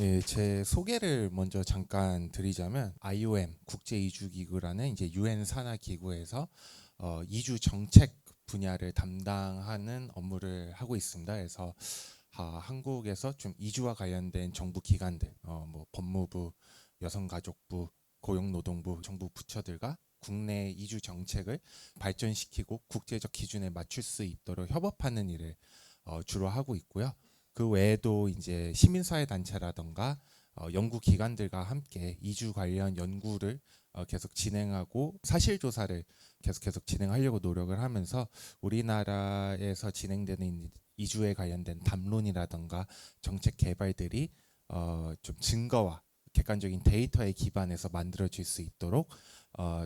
예, 제 소개를 먼저 잠깐 드리자면 IOM 국제이주기구라는 이제 유엔 산하 기구에서 이주 정책 분야를 담당하는 업무를 하고 있습니다. 그래서 한국에서 좀 이주와 관련된 정부 기관들, 뭐 법무부, 여성가족부, 고용노동부, 정부 부처들과 국내 이주 정책을 발전시키고 국제적 기준에 맞출 수 있도록 협업하는 일을 주로 하고 있고요. 그 외에도 이제 시민사회 단체라던가 연구 기관들과 함께 이주 관련 연구를 계속 진행하고 사실 조사를 계속 진행하려고 노력을 하면서 우리나라에서 진행되는 이주에 관련된 담론이라던가 정책 개발들이 좀 증거와 객관적인 데이터에 기반해서 만들어질 수 있도록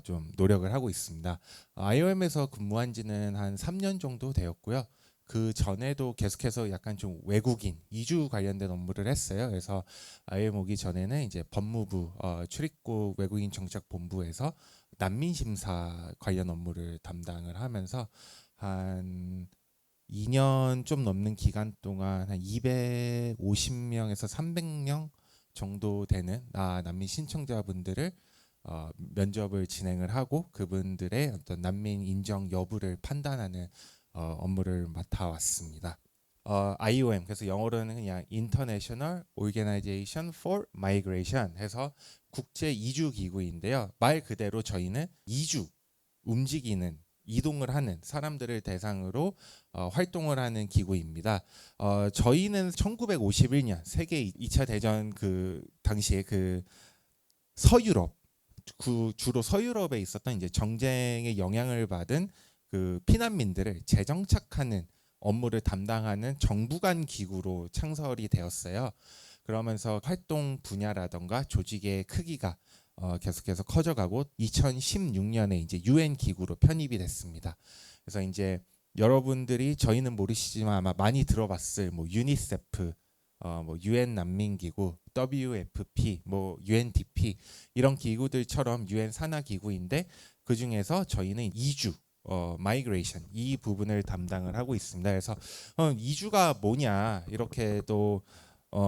좀 노력을 하고 있습니다. IOM에서 근무한 지는 한 3년 정도 되었고요. 그 전에도 계속해서 약간 좀 외국인 이주 관련된 업무를 했어요. 그래서 IOM 오기 전에는 이제 법무부 출입국 외국인 정착본부에서 난민 심사 관련 업무를 담당을 하면서 한 2년 좀 넘는 기간 동안 한 250명에서 300명 정도 되는 난민 신청자분들을 면접을 진행을 하고 그분들의 어떤 난민 인정 여부를 판단하는 업무를 맡아왔습니다. IOM 그래서 영어로는 그냥 International Organization for Migration 해서 국제 이주 기구인데요. 말 그대로 저희는 이주 움직이는 이동을 하는 사람들을 대상으로 활동을 하는 기구입니다. 저희는 1951년 세계 2차 대전 그 당시에 그 서유럽 주로 서유럽에 있었던 이제 정쟁의 영향을 받은 그 피난민들을 재정착하는 업무를 담당하는 정부 간 기구로 창설이 되었어요. 그러면서 활동 분야라던가 조직의 크기가 계속해서 커져가고 2016년에 이제 유엔 기구로 편입이 됐습니다. 그래서 이제 여러분들이 저희는 모르시지만 아마 많이 들어봤을 뭐 유니세프, 뭐 유엔 난민기구, WFP, 뭐 UNDP 이런 기구들처럼 유엔 산하 기구인데 그 중에서 저희는 이주 마이그레이션 이 부분을 담당을 하고 있습니다. 그래서 이주가 뭐냐 이렇게 또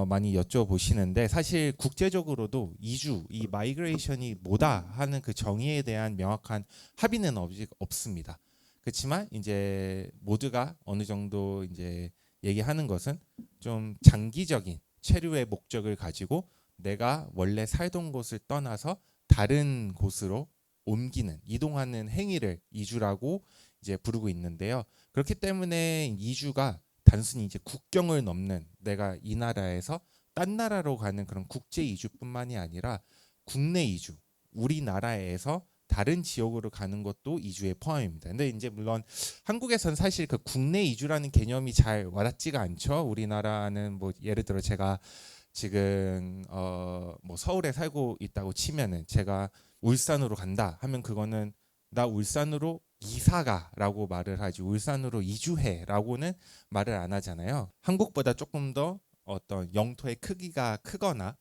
많이 여쭤보시는데 사실 국제적으로도 이주 이 마이그레이션이 뭐다 하는 그 정의에 대한 명확한 합의는 없습니다. 그렇지만 이제 모두가 어느 정도 이제 얘기하는 것은 좀 장기적인 체류의 목적을 가지고 내가 원래 살던 곳을 떠나서 다른 곳으로 옮기는 이동하는 행위를 이주라고 이제 부르고 있는데요. 그렇기 때문에 이주가 단순히 이제 국경을 넘는 내가 이 나라에서 딴 나라로 가는 그런 국제 이주뿐만이 아니라 국내 이주, 우리나라에서 다른 지역으로 가는 것도 이주에 포함입니다. 근데 이제 물론 한국에서는 사실 그 국내 이주라는 개념이 잘 와닿지가 않죠. 우리나라는 뭐 예를 들어 제가 지금 뭐 서울에 살고 있다고 치면은 제가 울산으로 간다 하면 그거는 나 울산으로 이사가라고 말을 하지 울산으로 이주해라고는 말을 안 하잖아요. 한국보다 조금 더 어떤 영토의 크기가 크거나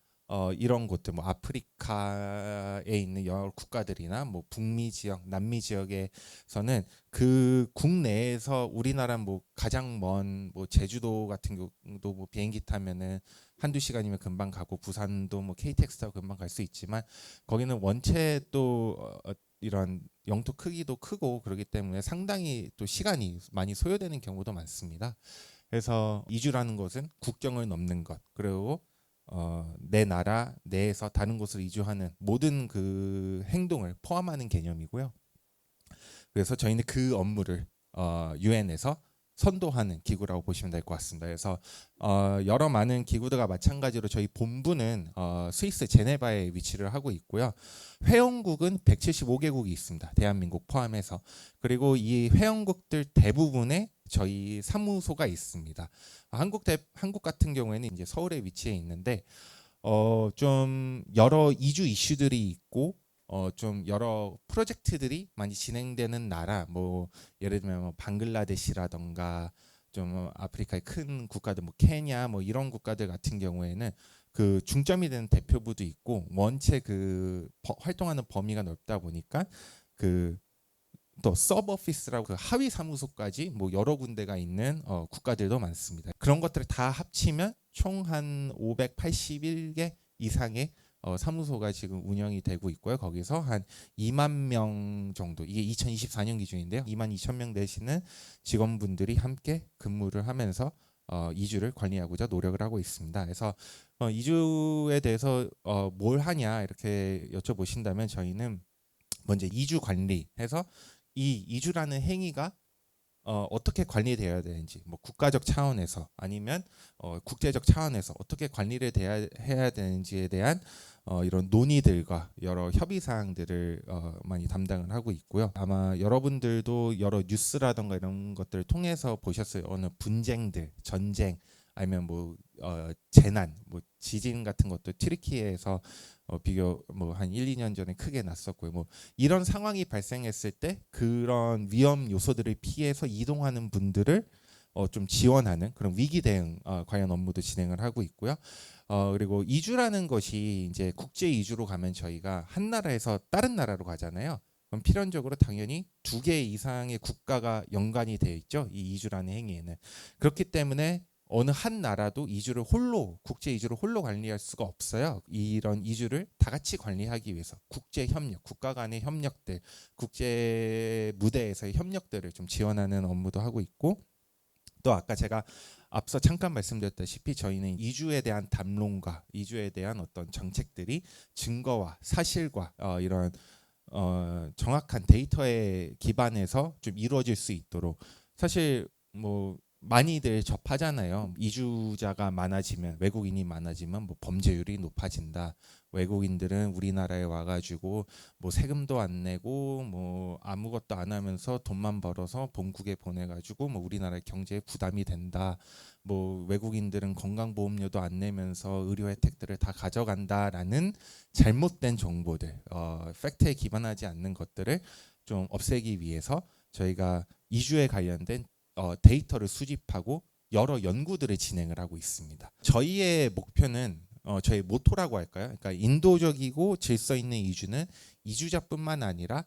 이런 곳들 뭐 아프리카에 있는 여러 국가들이나 뭐 북미 지역, 남미 지역에서는 그 국내에서 우리나라 뭐 가장 먼 뭐 제주도 같은 경우도 뭐 비행기 타면은 한두 시간이면 금방 가고 부산도 뭐 KTX 타고 금방 갈 수 있지만 거기는 원체 또 이런 영토 크기도 크고 그렇기 때문에 상당히 또 시간이 많이 소요되는 경우도 많습니다. 그래서 이주라는 것은 국경을 넘는 것 그리고 내 나라 내에서 다른 곳으로 이주하는 모든 그 행동을 포함하는 개념이고요. 그래서 저희는 그 업무를 유엔에서 선도하는 기구라고 보시면 될 것 같습니다. 그래서 여러 많은 기구들과 마찬가지로 저희 본부는 스위스 제네바에 위치를 하고 있고요. 회원국은 175개국이 있습니다. 대한민국 포함해서. 그리고 이 회원국들 대부분에 저희 사무소가 있습니다. 한국 같은 경우에는 이제 서울에 위치해 있는데 좀 여러 이주 이슈들이 있고 좀 여러 프로젝트들이 많이 진행되는 나라 뭐 예를 들면 뭐 방글라데시라던가 좀 아프리카의 큰 국가들 뭐 케냐 뭐 이런 국가들 같은 경우에는 그 중점이 되는 대표부도 있고 원체 그 활동하는 범위가 넓다 보니까 그 또 서브오피스라고 그 하위 사무소까지 뭐 여러 군데가 있는 국가들도 많습니다. 그런 것들을 다 합치면 총 한 581개 이상의 사무소가 지금 운영이 되고 있고요. 거기서 한 2만 명 정도, 이게 2024년 기준인데요. 2만 2천 명 되시는 직원분들이 함께 근무를 하면서 이주를 관리하고자 노력을 하고 있습니다. 그래서 이주에 대해서 뭘 하냐 이렇게 여쭤보신다면 저희는 먼저 이주 관리해서 이 이주라는 행위가 어떻게 관리되어야 되는지, 뭐 국가적 차원에서 아니면 국제적 차원에서 어떻게 관리를 해야 되는지에 대한 이런 논의들과 여러 협의 사항들을 많이 담당을 하고 있고요. 아마 여러분들도 여러 뉴스라던가 이런 것들을 통해서 보셨어요. 어느 분쟁들, 전쟁, 아니면 뭐 재난, 뭐 지진 같은 것도 튀르키예에서 비교 뭐 한 1, 2년 전에 크게 났었고요. 뭐 이런 상황이 발생했을 때 그런 위험 요소들을 피해서 이동하는 분들을 좀 지원하는 그런 위기 대응 관련 업무도 진행을 하고 있고요. 그리고 이주라는 것이 이제 국제 이주로 가면 저희가 한 나라에서 다른 나라로 가잖아요. 그럼 필연적으로 당연히 2개 이상의 국가가 연관이 되어 있죠. 이 이주라는 행위에는. 그렇기 때문에 어느 한 나라도 이주를 홀로, 국제 이주를 홀로 관리할 수가 없어요. 이런 이주를 다 같이 관리하기 위해서 국제 협력, 국가 간의 협력들, 국제 무대에서의 협력들을 좀 지원하는 업무도 하고 있고, 또 아까 제가 앞서 잠깐 말씀드렸다시피 저희는 이주에 대한 담론과 이주에 대한 어떤 정책들이 증거와 사실과 이런 정확한 데이터에 기반해서 좀 이루어질 수 있도록, 사실 뭐 많이들 접하잖아요. 이주자가 많아지면, 외국인이 많아지면 뭐 범죄율이 높아진다. 외국인들은 우리나라에 와가지고 뭐 세금도 안 내고 뭐 아무것도 안 하면서 돈만 벌어서 본국에 보내가지고 뭐 우리나라 경제에 부담이 된다. 뭐 외국인들은 건강보험료도 안 내면서 의료 혜택들을 다 가져간다라는 잘못된 정보들, 팩트에 기반하지 않는 것들을 좀 없애기 위해서 저희가 이주에 관련된 데이터를 수집하고 여러 연구들을 진행을 하고 있습니다. 저희의 목표는 저희 모토라고 할까요? 그러니까 인도적이고 질서 있는 이주는 이주자뿐만 아니라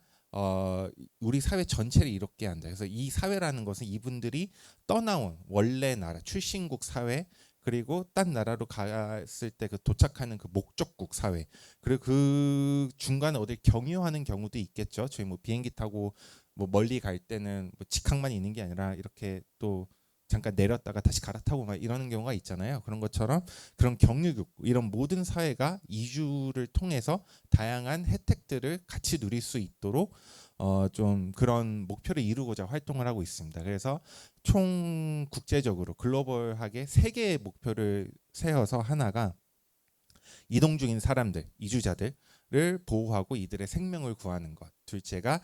우리 사회 전체를 이롭게 한다. 그래서 이 사회라는 것은 이분들이 떠나온 원래 나라, 출신국 사회, 그리고 딴 나라로 갔을 때 그 도착하는 그 목적국 사회, 그리고 그 중간에 어딜 경유하는 경우도 있겠죠. 저희 뭐 비행기 타고 뭐 멀리 갈 때는 뭐 직항만 있는 게 아니라 이렇게 또 잠깐 내렸다가 다시 갈아타고 막 이러는 경우가 있잖아요. 그런 것처럼 그런 경유국, 이런 모든 사회가 이주를 통해서 다양한 혜택들을 같이 누릴 수 있도록 좀 그런 목표를 이루고자 활동을 하고 있습니다. 그래서 총 국제적으로 글로벌하게 3개의 목표를 세워서, 하나가 이동 중인 사람들, 이주자들을 보호하고 이들의 생명을 구하는 것. 둘째가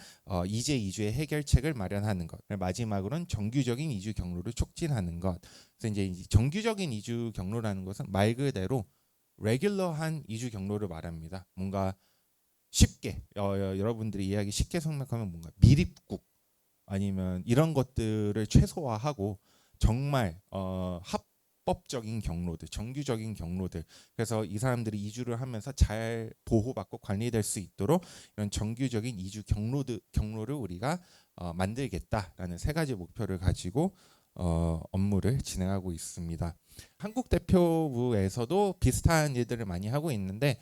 이재 이주의 해결책을 마련하는 것. 마지막으로는 정규적인 이주 경로를 촉진하는 것. 그래서 이제 정규적인 이주 경로라는 것은 말 그대로 레귤러한 이주 경로를 말합니다. 뭔가 쉽게 여러분들이 이해하기 쉽게 생각하면 뭔가 미립국 아니면 이런 것들을 최소화하고 정말 합법적인 경로들, 정규적인 경로들, 그래서 이 사람들이 이주를 하면서 잘 보호받고 관리될 수 있도록 이런 정규적인 이주 경로를 우리가 만들겠다라는 3가지 목표를 가지고 업무를 진행하고 있습니다. 한국 대표부에서도 비슷한 일들을 많이 하고 있는데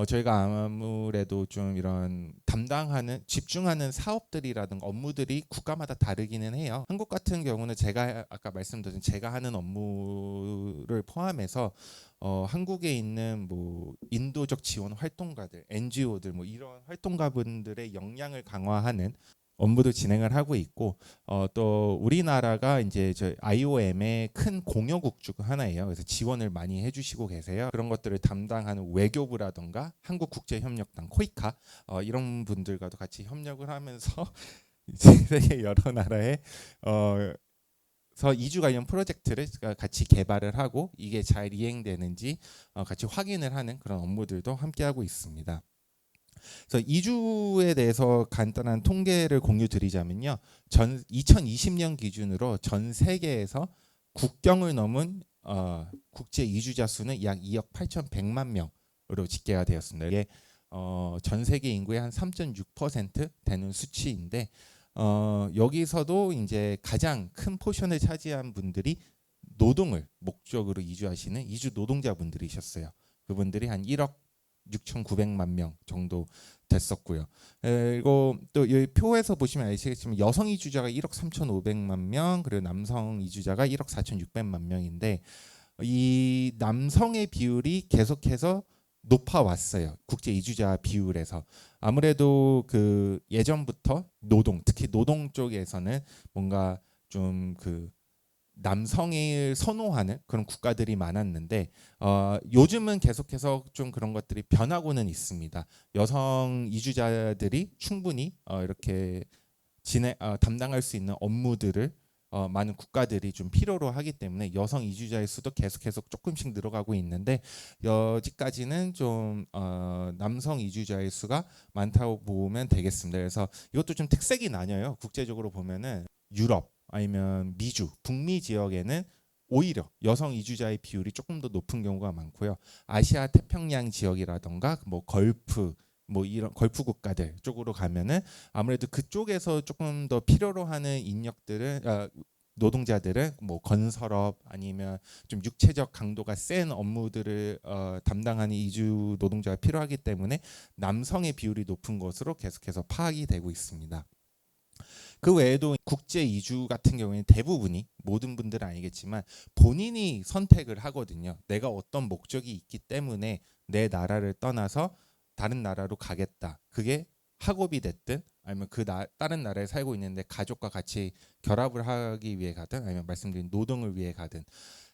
저희가 아무래도 좀 이런 담당하는, 집중하는 사업들이라든가 업무들이 국가마다 다르기는 해요. 한국 같은 경우는 제가 아까 말씀드린 제가 하는 업무를 포함해서 한국에 있는 뭐 인도적 지원 활동가들, NGO들 뭐 이런 활동가분들의 역량을 강화하는 업무도 진행을 하고 있고, 또 우리나라가 이제 저 IOM의 큰 공여국 중 하나예요. 그래서 지원을 많이 해주시고 계세요. 그런 것들을 담당하는 외교부라던가 한국국제협력단 코이카 이런 분들과도 같이 협력을 하면서 세계 여러 나라에 서 이주 관련 프로젝트를 같이 개발을 하고 이게 잘 이행되는지 같이 확인을 하는 그런 업무들도 함께 하고 있습니다. 그래서 이주에 대해서 간단한 통계를 공유 드리자면요. 2020년 기준으로 전 세계에서 국경을 넘은 국제 이주자 수는 약 2억 8,100만 명으로 집계가 되었습니다. 이게 전 세계 인구의 한 3.6% 되는 수치인데 여기서도 이제 가장 큰 포션을 차지한 분들이 노동을 목적으로 이주하시는 이주 노동자분들이셨어요. 그분들이 한 1억 6,900만 명 정도 됐었고요. 그리고 또 이 표에서 보시면 아시겠지만 여성 이주자가 1억 3,500만 명, 그리고 남성 이주자가 1억 4,600만 명인데 이 남성의 비율이 계속해서 높아왔어요. 국제 이주자 비율에서. 아무래도 그 예전부터 노동, 특히 노동 쪽에서는 뭔가 좀 그 남성을 선호하는 그런 국가들이 많았는데 요즘은 계속해서 좀 그런 것들이 변하고는 있습니다. 여성 이주자들이 충분히 이렇게 담당할 수 있는 업무들을 많은 국가들이 좀 필요로 하기 때문에 여성 이주자의 수도 계속해서 조금씩 늘어가고 있는데 여지까지는 좀 남성 이주자의 수가 많다고 보면 되겠습니다. 그래서 이것도 좀 특색이 나뉘어요. 국제적으로 보면은 유럽 아니면 미주, 북미 지역에는 오히려 여성 이주자의 비율이 조금 더 높은 경우가 많고요. 아시아 태평양 지역이라던가 뭐 걸프 뭐 이런 걸프 국가들 쪽으로 가면은 아무래도 그쪽에서 조금 더 필요로 하는 인력들은 노동자들은 뭐 건설업 아니면 좀 육체적 강도가 센 업무들을 담당하는 이주 노동자가 필요하기 때문에 남성의 비율이 높은 것으로 계속해서 파악이 되고 있습니다. 그 외에도 국제 이주 같은 경우에는 대부분이 모든 분들은 아니겠지만 본인이 선택을 하거든요. 내가 어떤 목적이 있기 때문에 내 나라를 떠나서 다른 나라로 가겠다. 그게 학업이 됐든 아니면 다른 나라에 살고 있는데 가족과 같이 결합을 하기 위해 가든 아니면 말씀드린 노동을 위해 가든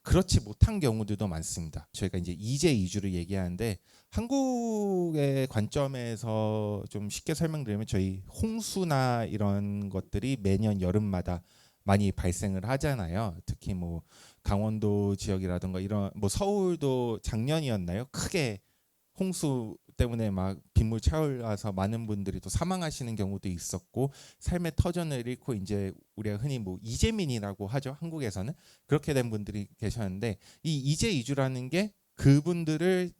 그렇지 못한 경우들도 많습니다. 저희가 이제 이재 이주를 얘기하는데 한국의 관점에서 좀 쉽게 설명드리면 저희 홍수나 이런 것들이 매년 여름마다 많이 발생을 하잖아요. 특히 뭐 강원도 지역이라든가 이런 뭐 서울도 작년이었나요? 크게 홍수 때문에 막 빗물 차올라서 많은 분들이 또 사망하시는 경우도 있었고 삶의 터전을 잃고 이제 우리가 흔히 뭐 이재민이라고 하죠. 한국에서는 그렇게 된 분들이 계셨는데 이 이재 이주라는 게 그분들을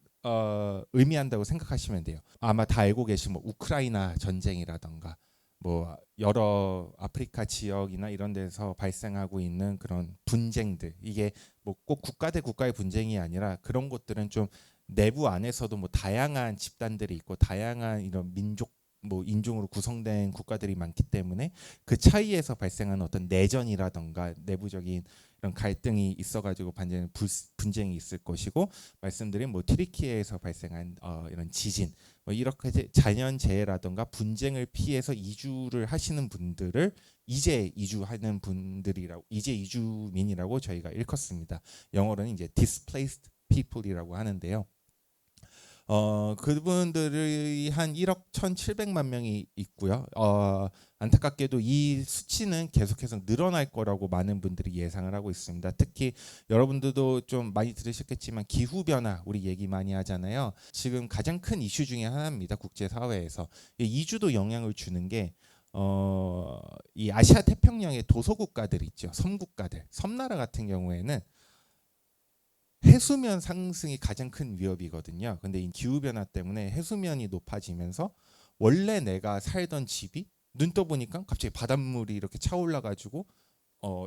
의미한다고 생각하시면 돼요. 아마 다 알고 계신 뭐 우크라이나 전쟁이라던가 뭐 여러 아프리카 지역이나 이런 데서 발생하고 있는 그런 분쟁들 이게 뭐 꼭 국가 대 국가의 분쟁이 아니라 그런 것들은 좀 내부 안에서도 뭐 다양한 집단들이 있고 다양한 이런 민족 뭐 인종으로 구성된 국가들이 많기 때문에 그 차이에서 발생하는 어떤 내전이라던가 내부적인 이런 갈등이 있어가지고 분쟁이 있을 것이고 말씀드린 뭐 튀르키예에서 발생한 이런 지진 뭐 이렇게 자연재해라던가 분쟁을 피해서 이주를 하시는 분들을 이재 이주하는 분들이라고 이재 이주민이라고 저희가 일컫습니다. 영어로는 이제 displaced people이라고 하는데요. 그분들이 한 1억 1,700만 명이 있고요. 안타깝게도 이 수치는 계속해서 늘어날 거라고 많은 분들이 예상을 하고 있습니다. 특히 여러분들도 좀 많이 들으셨겠지만 기후 변화 우리 얘기 많이 하잖아요. 지금 가장 큰 이슈 중에 하나입니다. 국제 사회에서 이주도 영향을 주는 게 이 아시아 태평양의 도서국가들 있죠. 섬국가들, 섬나라 같은 경우에는 해수면 상승이 가장 큰 위협이거든요. 근데 이 기후 변화 때문에 해수면이 높아지면서 원래 내가 살던 집이 눈 떠보니까 갑자기 바닷물이 이렇게 차올라 가지고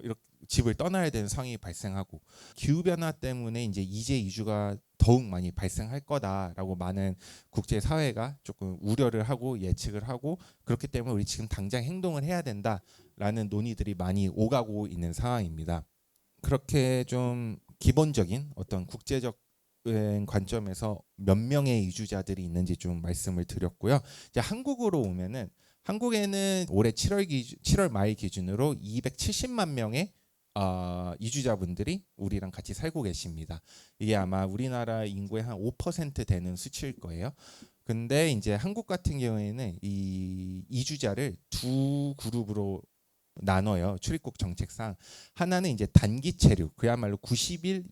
이렇게 집을 떠나야 되는 상황이 발생하고 기후 변화 때문에 이제 이재 이주가 더욱 많이 발생할 거다라고 많은 국제 사회가 조금 우려를 하고 예측을 하고 그렇기 때문에 우리 지금 당장 행동을 해야 된다라는 논의들이 많이 오가고 있는 상황입니다. 그렇게 좀 기본적인 어떤 국제적 관점에서 몇 명의 이주자들이 있는지 좀 말씀을 드렸고요. 이제 한국으로 오면은 한국에는 올해 7월 말 기준으로 270만 명의 이주자분들이 우리랑 같이 살고 계십니다. 이게 아마 우리나라 인구의 한 5% 되는 수치일 거예요. 근데 이제 한국 같은 경우에는 이 이주자를 두 그룹으로 나눠요. 출입국 정책상 하나는 이제 단기 체류, 그야말로 90일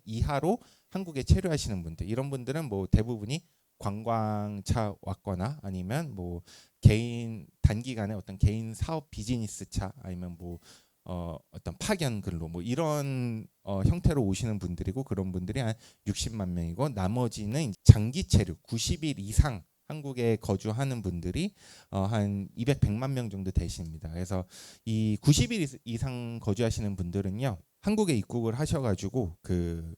이하로 한국에 체류하시는 분들. 이런 분들은 뭐 대부분이 관광차 왔거나 아니면 뭐 개인 단기간에 어떤 개인 사업 비즈니스 차 아니면 뭐 어떤 파견 근로 뭐 이런 형태로 오시는 분들이고 그런 분들이 한 60만 명이고 나머지는 장기 체류 90일 이상 한국에 거주하는 분들이 한 100만 명 정도 되십니다. 그래서 이 90일 이상 거주하시는 분들은요. 한국에 입국을 하셔가지고 그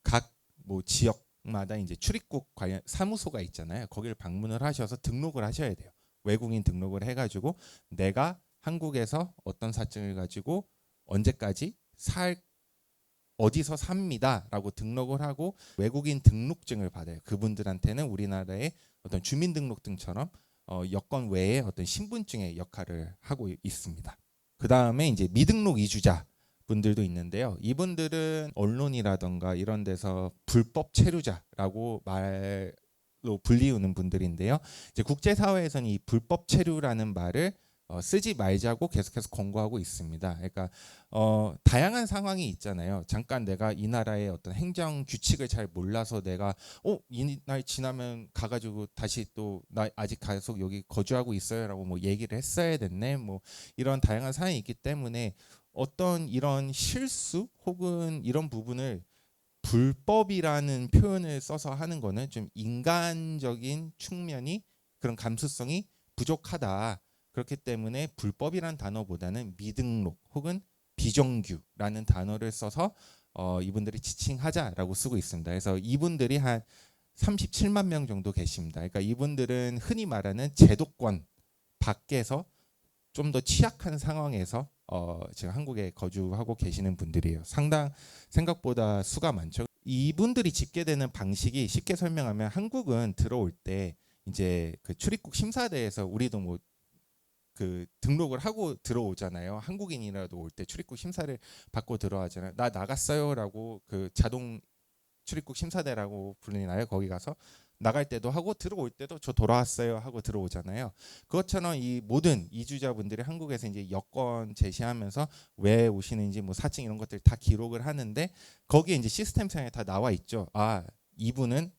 각 뭐 지역마다 이제 출입국 관련 사무소가 있잖아요. 거기를 방문을 하셔서 등록을 하셔야 돼요. 외국인 등록을 해가지고 내가 한국에서 어떤 사증을 가지고 언제까지 살 어디서 삽니다라고 등록을 하고 외국인 등록증을 받아요. 그분들한테는 우리나라의 어떤 주민등록증처럼 여권 외에 어떤 신분증의 역할을 하고 있습니다. 그 다음에 이제 미등록 이주자 분들도 있는데요. 이분들은 언론이라던가 이런 데서 불법 체류자라고 말로 불리우는 분들인데요. 이제 국제사회에서는 이 불법 체류라는 말을 쓰지 말자고 계속해서 권고하고 있습니다. 그러니까 다양한 상황이 있잖아요. 잠깐 내가 이 나라의 어떤 행정 규칙을 잘 몰라서 내가 이 날 지나면 가가지고 다시 또 나 아직 계속 여기 거주하고 있어요라고 뭐 얘기를 했어야 됐네. 뭐 이런 다양한 상황이 있기 때문에 어떤 이런 실수 혹은 이런 부분을 불법이라는 표현을 써서 하는 거는 좀 인간적인 측면이 그런 감수성이 부족하다. 그렇기 때문에 불법이란 단어보다는 미등록 혹은 비정규라는 단어를 써서 이분들이 지칭하자라고 쓰고 있습니다. 그래서 이분들이 한 37만 명 정도 계십니다. 그러니까 이분들은 흔히 말하는 제도권 밖에서 좀 더 취약한 상황에서 지금 한국에 거주하고 계시는 분들이에요. 생각보다 수가 많죠. 이분들이 집계 되는 방식이 쉽게 설명하면 한국은 들어올 때 이제 그 출입국 심사대에서 우리도 뭐 그 등록을 하고 들어오잖아요. 한국인이라도 올 때 출입국 심사를 받고 들어가잖아요. 나 나갔어요라고 그 자동 출입국 심사대라고 불리나요? 거기 가서 나갈 때도 하고 들어올 때도 저 돌아왔어요 하고 들어오잖아요. 그것처럼 이 모든 이주자분들이 한국에서 이제 여권 제시하면서 왜 오시는지 뭐 사증 이런 것들 다 기록을 하는데 거기에 이제 시스템상에 다 나와 있죠. 아, 이분은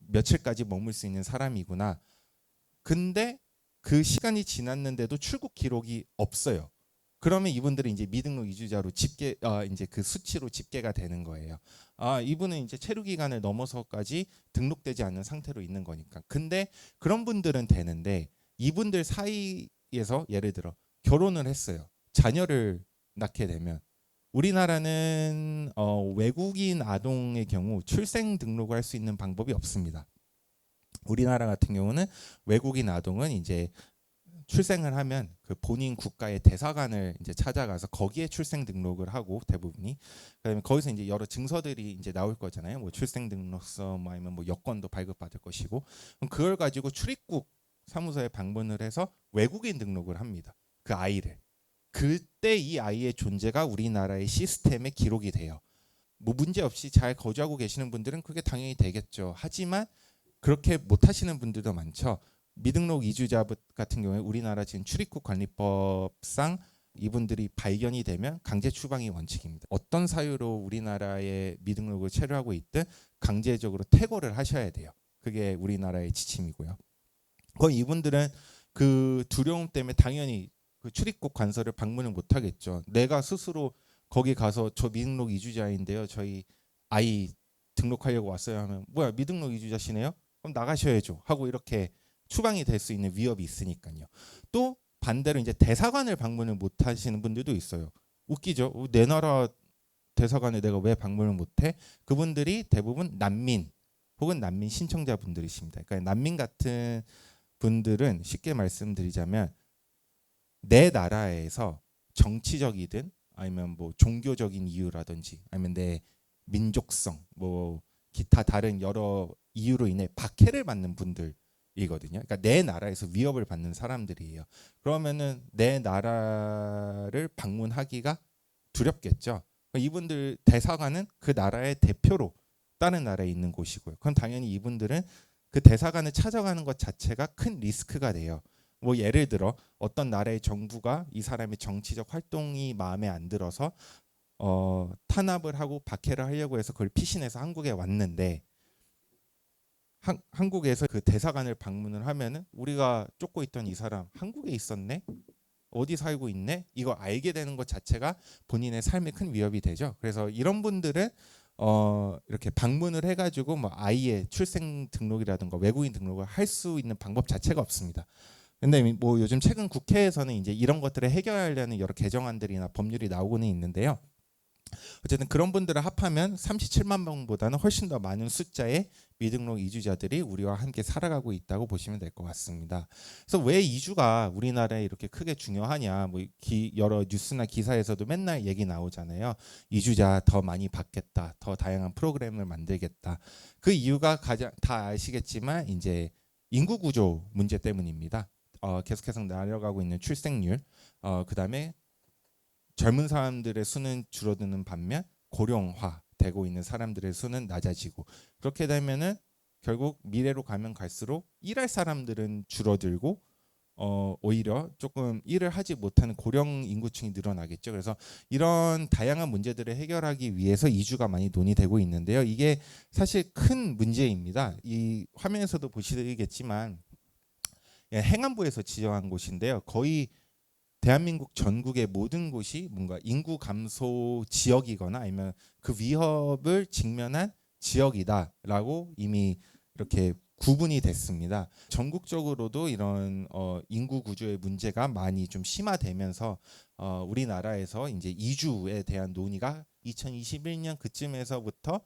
며칠까지 머물 수 있는 사람이구나. 근데 그 시간이 지났는데도 출국 기록이 없어요. 그러면 이분들은 이제 미등록 이주자로 이제 그 수치로 집계가 되는 거예요. 아, 이분은 이제 체류 기간을 넘어서까지 등록되지 않는 상태로 있는 거니까. 근데 그런 분들은 되는데 이분들 사이에서 예를 들어 결혼을 했어요. 자녀를 낳게 되면 우리나라는 외국인 아동의 경우 출생 등록을 할 수 있는 방법이 없습니다. 우리나라 같은 경우는 외국인 아동은 이제 출생을 하면 그 본인 국가의 대사관을 이제 찾아가서 거기에 출생 등록을 하고 대부분이 그다음에 거기서 이제 여러 증서들이 이제 나올 거잖아요. 뭐 출생 등록서 뭐 아니면 뭐 여권도 발급받을 것이고 그럼 그걸 가지고 출입국 사무소에 방문을 해서 외국인 등록을 합니다. 그 아이를 그때 이 아이의 존재가 우리나라의 시스템에 기록이 돼요. 뭐 문제 없이 잘 거주하고 계시는 분들은 그게 당연히 되겠죠. 하지만 그렇게 못 하시는 분들도 많죠. 미등록 이주자 같은 경우에 우리나라 지금 출입국 관리법상 이분들이 발견이 되면 강제 추방이 원칙입니다. 어떤 사유로 우리나라에 미등록을 체류하고 있든 강제적으로 퇴거를 하셔야 돼요. 그게 우리나라의 지침이고요. 그럼 이분들은 그 두려움 때문에 당연히 그 출입국 관서를 방문을 못 하겠죠. 내가 스스로 거기 가서 저 미등록 이주자인데요. 저희 아이 등록하려고 왔어요 하면 뭐야 미등록 이주자시네요? 그럼 나가셔야죠 하고 이렇게 추방이 될 수 있는 위협이 있으니까요. 또 반대로 이제 대사관을 방문을 못 하시는 분들도 있어요. 웃기죠. 내 나라 대사관에 내가 왜 방문을 못 해? 그분들이 대부분 난민 혹은 난민 신청자분들이십니다. 그러니까 난민 같은 분들은 쉽게 말씀드리자면 내 나라에서 정치적이든 아니면 뭐 종교적인 이유라든지 아니면 내 민족성 뭐 기타 다른 여러 이유로 인해 박해를 받는 분들이거든요. 그러니까 내 나라에서 위협을 받는 사람들이에요. 그러면은 내 나라를 방문하기가 두렵겠죠. 그러니까 이분들 대사관은 그 나라의 대표로 다른 나라에 있는 곳이고요. 그럼 당연히 이분들은 그 대사관을 찾아가는 것 자체가 큰 리스크가 돼요. 뭐 예를 들어 어떤 나라의 정부가 이 사람의 정치적 활동이 마음에 안 들어서 탄압을 하고 박해를 하려고 해서 그걸 피신해서 한국에 왔는데 한국에서 그 대사관을 방문을 하면은 우리가 쫓고 있던 이 사람 한국에 있었네? 어디 살고 있네? 이거 알게 되는 것 자체가 본인의 삶에 큰 위협이 되죠. 그래서 이런 분들은 이렇게 방문을 해가지고 뭐 아이의 출생 등록이라든가 외국인 등록을 할 수 있는 방법 자체가 없습니다. 근데 뭐 요즘 최근 국회에서는 이제 이런 것들을 해결하려는 여러 개정안들이나 법률이 나오고는 있는데요. 어쨌든 그런 분들을 합하면 37만 명보다는 훨씬 더 많은 숫자의 미등록 이주자들이 우리와 함께 살아가고 있다고 보시면 될 것 같습니다. 그래서 왜 이주가 우리나라에 이렇게 크게 중요하냐? 뭐 여러 뉴스나 기사에서도 맨날 얘기 나오잖아요. 이주자 더 많이 받겠다, 더 다양한 프로그램을 만들겠다. 그 이유가 가장 다 아시겠지만 이제 인구 구조 문제 때문입니다. 계속해서 내려가고 있는 출생률, 그다음에 젊은 사람들의 수는 줄어드는 반면 고령화되고 있는 사람들의 수는 낮아지고, 그렇게 되면은 결국 미래로 가면 갈수록 일할 사람들은 줄어들고 오히려 조금 일을 하지 못하는 고령 인구층이 늘어나겠죠. 그래서 이런 다양한 문제들을 해결하기 위해서 이주가 많이 논의되고 있는데요. 이게 사실 큰 문제입니다. 이 화면에서도 보시겠지만 행안부에서 지정한 곳인데요. 거의 대한민국 전국의 모든 곳이 뭔가 인구 감소 지역이거나 아니면 그 위협을 직면한 지역이다라고 이미 이렇게 구분이 됐습니다. 전국적으로도 이런 인구 구조의 문제가 많이 좀 심화되면서 우리나라에서 이제 이주에 대한 논의가 2021년 그쯤에서부터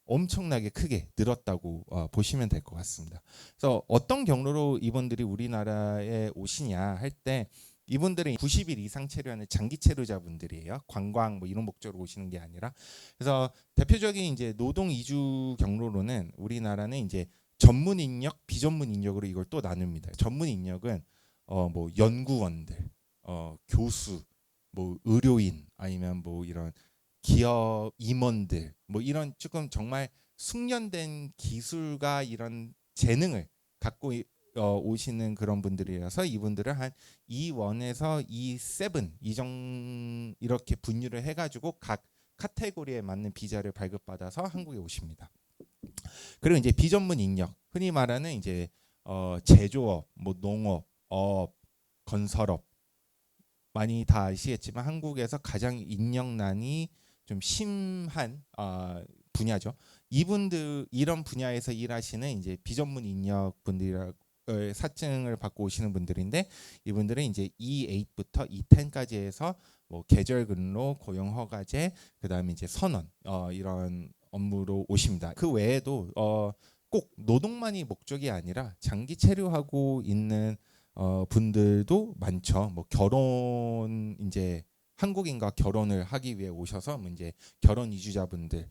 엄청나게 크게 늘었다고 보시면 될 것 같습니다. 그래서 어떤 경로로 이분들이 우리나라에 오시냐 할 때 이분들은 90일 이상 체류하는 장기 체류자분들이에요. 관광 뭐 이런 목적으로 오시는 게 아니라. 그래서 대표적인 이제 노동 이주 경로로는 우리나라는 이제 전문 인력, 비전문 인력으로 이걸 또 나눕니다. 전문 인력은 뭐 연구원들, 교수, 뭐 의료인 아니면 뭐 이런 기업 임원들 뭐 이런 조금 정말 숙련된 기술과 이런 재능을 갖고 오시는 그런 분들이라서 이분들을 한 E1에서 E7 이렇게 분류를 해가지고 각 카테고리에 맞는 비자를 발급받아서 한국에 오십니다. 그리고 이제 비전문 인력, 흔히 말하는 이제 제조업, 뭐 농업, 어업, 건설업 많이 다 아시겠지만 한국에서 가장 인력난이 좀 심한 분야죠. 이분들 이런 분야에서 일하시는 이제 비전문 인력 분들이라고 사증을 받고 오시는 분들인데, 이분들은 이제 E8부터 E10까지 해서 뭐 계절 근로, 고용 허가제, 그다음에 이제 선원 이런 업무로 오십니다. 그 외에도 꼭 노동만이 목적이 아니라 장기 체류하고 있는 분들도 많죠. 뭐 결혼 이제 한국인과 결혼을 하기 위해 오셔서 뭐 이제 결혼 이주자분들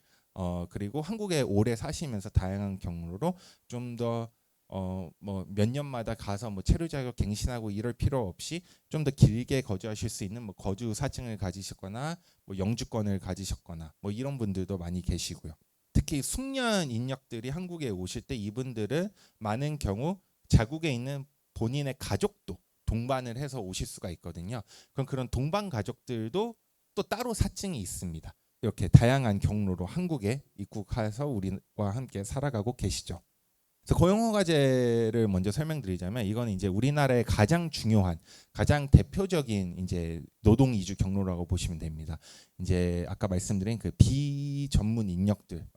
그리고 한국에 오래 사시면서 다양한 경로로 좀 더 뭐 몇 년마다 가서 뭐 체류 자격 갱신하고 이럴 필요 없이 좀 더 길게 거주하실 수 있는 뭐 거주 사증을 가지셨거나 뭐 영주권을 가지셨거나 뭐 이런 분들도 많이 계시고요. 특히 숙련 인력들이 한국에 오실 때 이분들은 많은 경우 자국에 있는 본인의 가족도 동반을 해서 오실 수가 있거든요. 그럼 그런 동반 가족들도 또 따로 사증이 있습니다. 이렇게 다양한 경로로 한국에 입국해서 우리와 함께 살아가고 계시죠. 그래서 고용허가제를 먼저 설명드리자면 이거는 이제 우리나라의 가장 중요한, 가장 대표적인 이제 노동 이주 경로라고 보시면 됩니다. 이제 아까 말씀드린 그 비전문 인력들,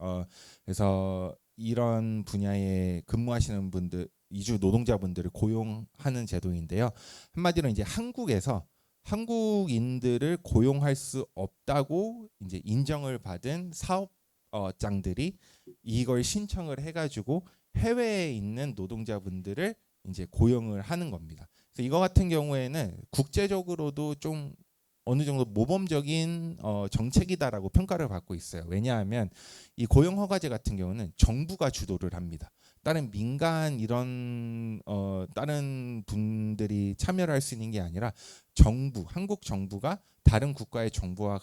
그래서 이런 분야에 근무하시는 분들, 이주 노동자분들을 고용하는 제도인데요. 한마디로 이제 한국에서 한국인들을 고용할 수 없다고 이제 인정을 받은 사업장들이 이걸 신청을 해가지고 해외에 있는 노동자분들을 이제 고용을 하는 겁니다. 그래서 이거 같은 경우에는 국제적으로도 좀 어느 정도 모범적인 정책이다라고 평가를 받고 있어요. 왜냐하면 이 고용허가제 같은 경우는 정부가 주도를 합니다. 다른 민간 이런 다른 분들이 참여를 할 수 있는 게 아니라 정부, 한국 정부가 다른 국가의 정부와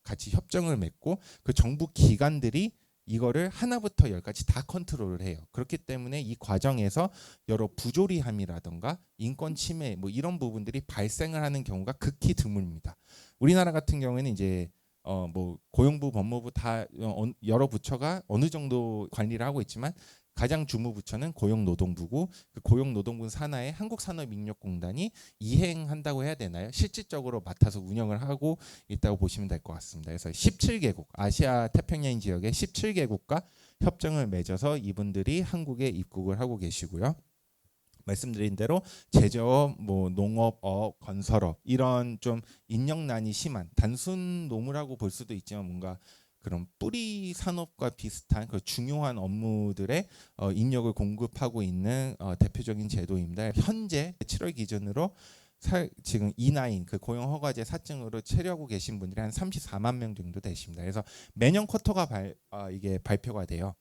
같이 협정을 맺고 그 정부 기관들이 이거를 하나부터 열까지 다 컨트롤을 해요. 그렇기 때문에 이 과정에서 여러 부조리함이라던가 인권 침해 뭐 이런 부분들이 발생을 하는 경우가 극히 드뭅니다. 우리나라 같은 경우에는 이제 뭐 고용부, 법무부 다 여러 부처가 어느 정도 관리를 하고 있지만 가장 주무부처는 고용노동부고 그 고용노동부 산하에 한국산업인력공단이 이행한다고 해야 되나요? 실질적으로 맡아서 운영을 하고 있다고 보시면 될 것 같습니다. 그래서 17개국 아시아 태평양 지역의 17개국과 협정을 맺어서 이분들이 한국에 입국을 하고 계시고요. 말씀드린 대로 제조업, 뭐 농업업, 건설업 이런 좀 인력난이 심한 단순 노무라고 볼 수도 있지만 뭔가 그런 뿌리 산업과 비슷한 그 중요한 업무들의 인력을 공급하고 있는 대표적인 제도입니다. 현재 7월 기준으로 지금 E9 그 고용허가제 사증으로 체류하고 계신 분들이 한 34만 명 정도 되십니다. 그래서 매년 쿼터가 이게 발표가 돼요.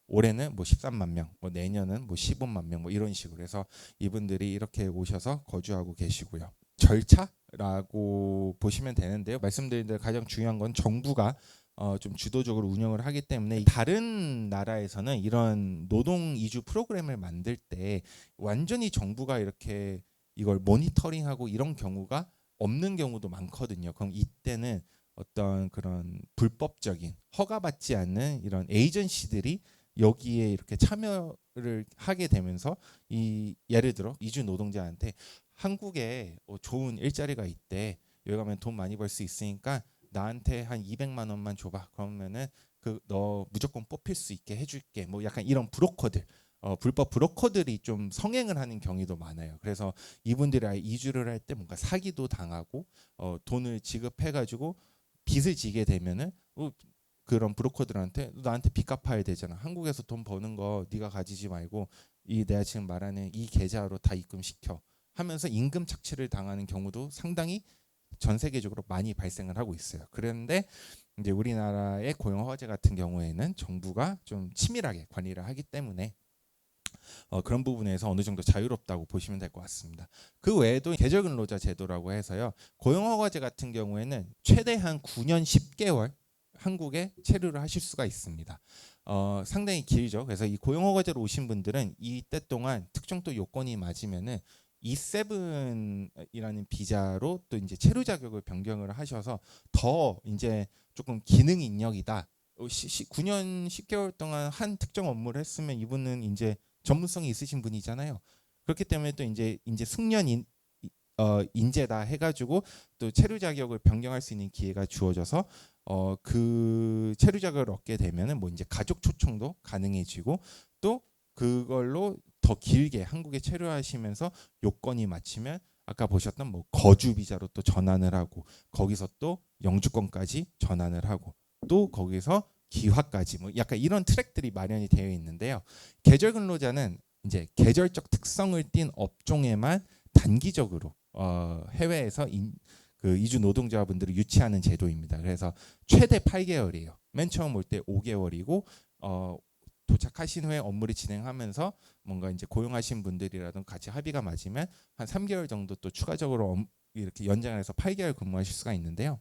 올해는 뭐 13만 명, 뭐 내년은 뭐 15만 명, 뭐 이런 식으로 해서 이분들이 이렇게 오셔서 거주하고 계시고요. 절차라고 보시면 되는데요. 말씀드린 대로 가장 중요한 건 정부가 좀 주도적으로 운영을 하기 때문에 다른 나라에서는 이런 노동 이주 프로그램을 만들 때 완전히 정부가 이렇게 이걸 모니터링하고 이런 경우가 없는 경우도 많거든요. 그럼 이때는 어떤 그런 불법적인 허가받지 않는 이런 에이전시들이 여기에 이렇게 참여를 하게 되면서 예를 들어 이주 노동자한테 한국에 좋은 일자리가 있대. 여기 가면 돈 많이 벌 수 있으니까 나한테 한 200만 원만 줘봐. 그러면은 너 무조건 뽑힐 수 있게 해줄게. 뭐 약간 이런 브로커들, 불법 브로커들이 좀 성행을 하는 경우도 많아요. 그래서 이분들이 이주를 할 때 뭔가 사기도 당하고 돈을 지급해가지고 빚을 지게 되면은 그런 브로커들한테 나한테 빚 갚아야 되잖아. 한국에서 돈 버는 거 네가 가지지 말고 내가 지금 말하는 이 계좌로 다 입금시켜 하면서 임금 착취를 당하는 경우도 상당히 전 세계적으로 많이 발생을 하고 있어요. 그런데 이제 우리나라의 고용허가제 같은 경우에는 정부가 좀 치밀하게 관리를 하기 때문에 그런 부분에서 어느 정도 자유롭다고 보시면 될 것 같습니다. 그 외에도 계절근로자 제도라고 해서요. 고용허가제 같은 경우에는 최대한 9년 10개월 한국에 체류를 하실 수가 있습니다. 상당히 길죠. 그래서 이 고용허가제로 오신 분들은 이때 동안 특정 또 요건이 맞으면은 E7이라는 비자로 또 이제 체류 자격을 변경을 하셔서 더 이제 조금 기능 인력이다. 9년 10개월 동안 한 특정 업무를 했으면 이분은 이제 전문성이 있으신 분이잖아요. 그렇기 때문에 또 이제 승련 인재다 해가지고 또 체류 자격을 변경할 수 있는 기회가 주어져서 그 체류 자격을 얻게 되면은 뭐 이제 가족 초청도 가능해지고 또 그걸로 더 길게 한국에 체류하시면서 요건이 맞추면 아까 보셨던 뭐 거주 비자로 또 전환을 하고 거기서 또 영주권까지 전환을 하고 또 거기서 기화까지 뭐 약간 이런 트랙들이 마련이 되어 있는데요. 계절 근로자는 이제 계절적 특성을 띤 업종에만 단기적으로 해외에서 그 이주 노동자분들을 유치하는 제도입니다. 그래서 최대 8개월이에요. 맨 처음 올 때 5개월이고 도착하신 후에 업무를 진행하면서 뭔가 이제 고용하신 분들이라도 같이 합의가 맞으면 한 3개월 정도 또 추가적으로 이렇게 연장을 해서 8개월 근무하실 수가 있는데요.